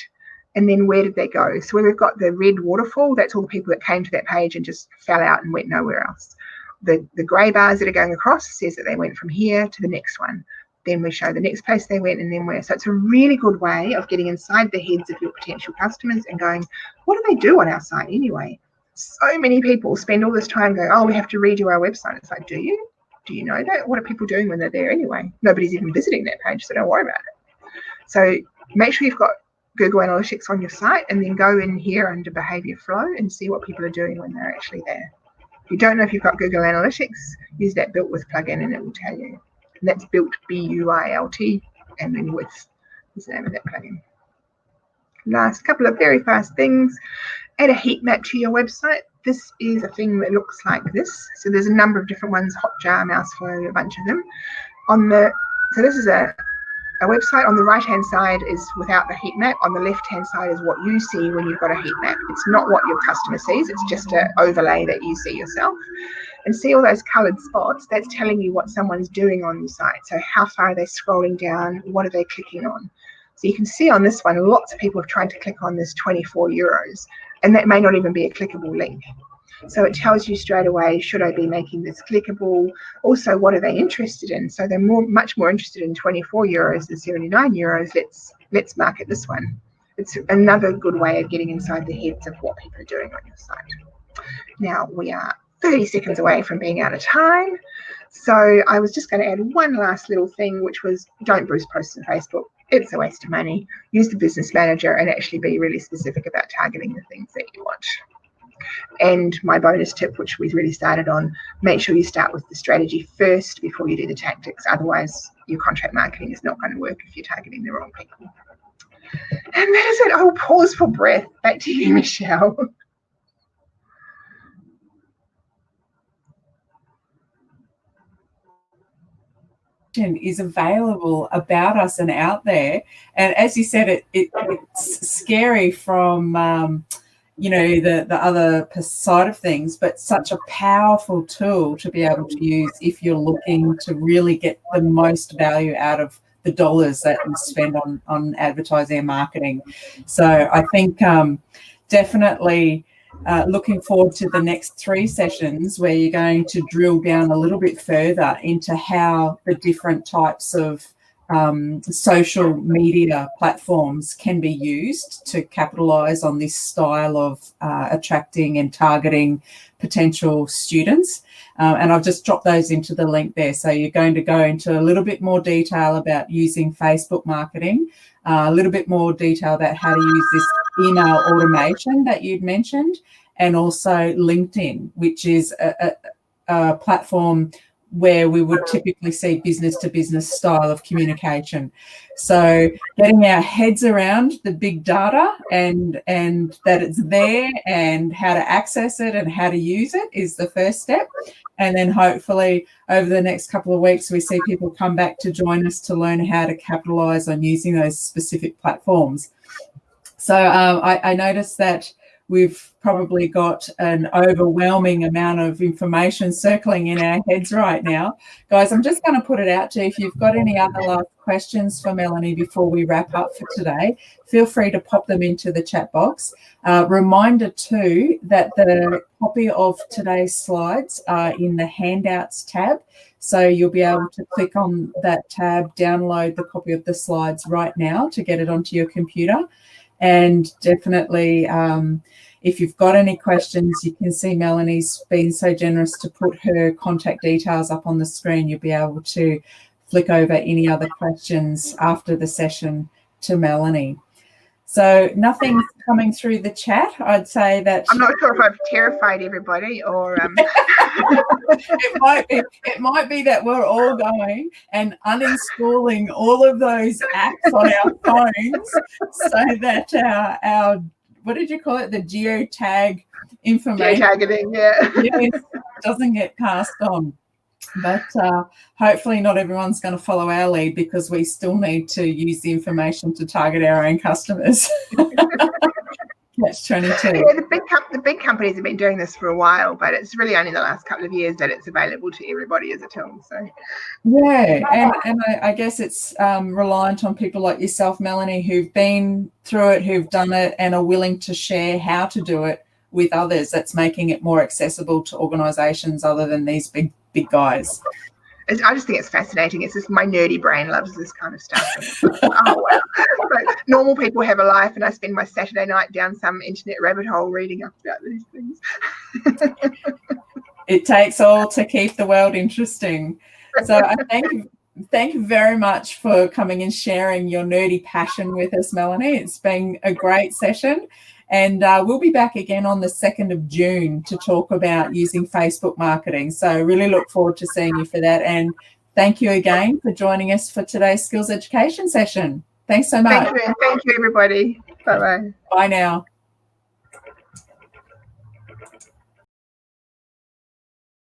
and then where did they go. So where we've got the red waterfall, that's all the people that came to that page and just fell out and went nowhere else. The grey bars that are going across says that they went from here to the next one. Then we show the next place they went and then where. So it's a really good way of getting inside the heads of your potential customers and going, what do they do on our site anyway? So many people spend all this time going, oh, we have to redo our website. It's like, do you? Do you know that? What are people doing when they're there anyway? Nobody's even visiting that page, so don't worry about it. So make sure you've got Google Analytics on your site and then go in here under behavior flow and see what people are doing when they're actually there. If you don't know if you've got Google Analytics, use that Built With plugin and it will tell you. And that's Built, B-U-I-L-T, and then With is the name of that plugin. Last couple of very fast things. Add a heat map to your website. This is a thing that looks like this. So there's a number of different ones, Hotjar, Mouseflow, a bunch of them. So this is a website. On the right-hand side is without the heat map. On the left-hand side is what you see when you've got a heat map. It's not what your customer sees. It's just an overlay that you see yourself. And see all those coloured spots? That's telling you what someone's doing on your site. So how far are they scrolling down? What are they clicking on? So you can see on this one, lots of people have tried to click on this 24 euros, and that may not even be a clickable link. So it tells you straight away, should I be making this clickable? Also, what are they interested in? So they're much more interested in 24 euros than 79 euros. Let's market this one. It's another good way of getting inside the heads of what people are doing on your site. Now we are 30 seconds away from being out of time. So I was just going to add one last little thing, which was don't boost posts on Facebook. It's a waste of money. Use the business manager and actually be really specific about targeting the things that you want. And my bonus tip, which we've really started on, make sure you start with the strategy first before you do the tactics. Otherwise, your contract marketing is not going to work if you're targeting the wrong people. And that is it. I will pause for breath. Back to you, Michelle. Is available about us and out there, and as you said, it's scary from the other side of things, but such a powerful tool to be able to use if you're looking to really get the most value out of the dollars that you spend on advertising and marketing. So I think definitely looking forward to the next 3 sessions where you're going to drill down a little bit further into how the different types of social media platforms can be used to capitalize on this style of attracting and targeting potential students. And I've just dropped those into the link there. So you're going to go into a little bit more detail about using Facebook marketing, a little bit more detail about how to use this email automation that you'd mentioned, and also LinkedIn, which is a platform where we would typically see business-to-business style of communication. So getting our heads around the big data and that it's there and how to access it and how to use it is the first step. And then hopefully over the next couple of weeks, we see people come back to join us to learn how to capitalize on using those specific platforms. So I noticed that we've probably got an overwhelming amount of information circling in our heads right now. Guys, I'm just going to put it out to you. If you've got any other last questions for Melanie before we wrap up for today, feel free to pop them into the chat box. Reminder too that the copy of today's slides are in the handouts tab. So you'll be able to click on that tab, download the copy of the slides right now to get it onto your computer. And definitely, if you've got any questions, you can see Melanie's been so generous to put her contact details up on the screen. You'll be able to flick over any other questions after the session to Melanie. So nothing's coming through the chat. I'd say that I'm not sure if I've terrified everybody or it might be that we're all going and uninstalling all of those apps on our phones so that our what did you call it? The geotag information. Geotagging, yeah. Yes, doesn't get passed on. But hopefully not everyone's going to follow our lead, because we still need to use the information to target our own customers. That's 22. Yeah, the big companies have been doing this for a while, but it's really only the last couple of years that it's available to everybody as a tool. So yeah, and I guess it's reliant on people like yourself, Melanie, who've been through it, who've done it, and are willing to share how to do it with others. That's making it more accessible to organisations other than these big guys. I just think it's fascinating. It's just my nerdy brain loves this kind of stuff. Oh, wow. But normal people have a life, and I spend my Saturday night down some internet rabbit hole reading up about these things. It takes all to keep the world interesting. So I thank you very much for coming and sharing your nerdy passion with us, Melanie. It's been a great session. And we'll be back again on the 2nd of June to talk about using Facebook marketing. So really look forward to seeing you for that. And thank you again for joining us for today's skills education session. Thanks so much. Thank you, everybody. Bye-bye. Bye now.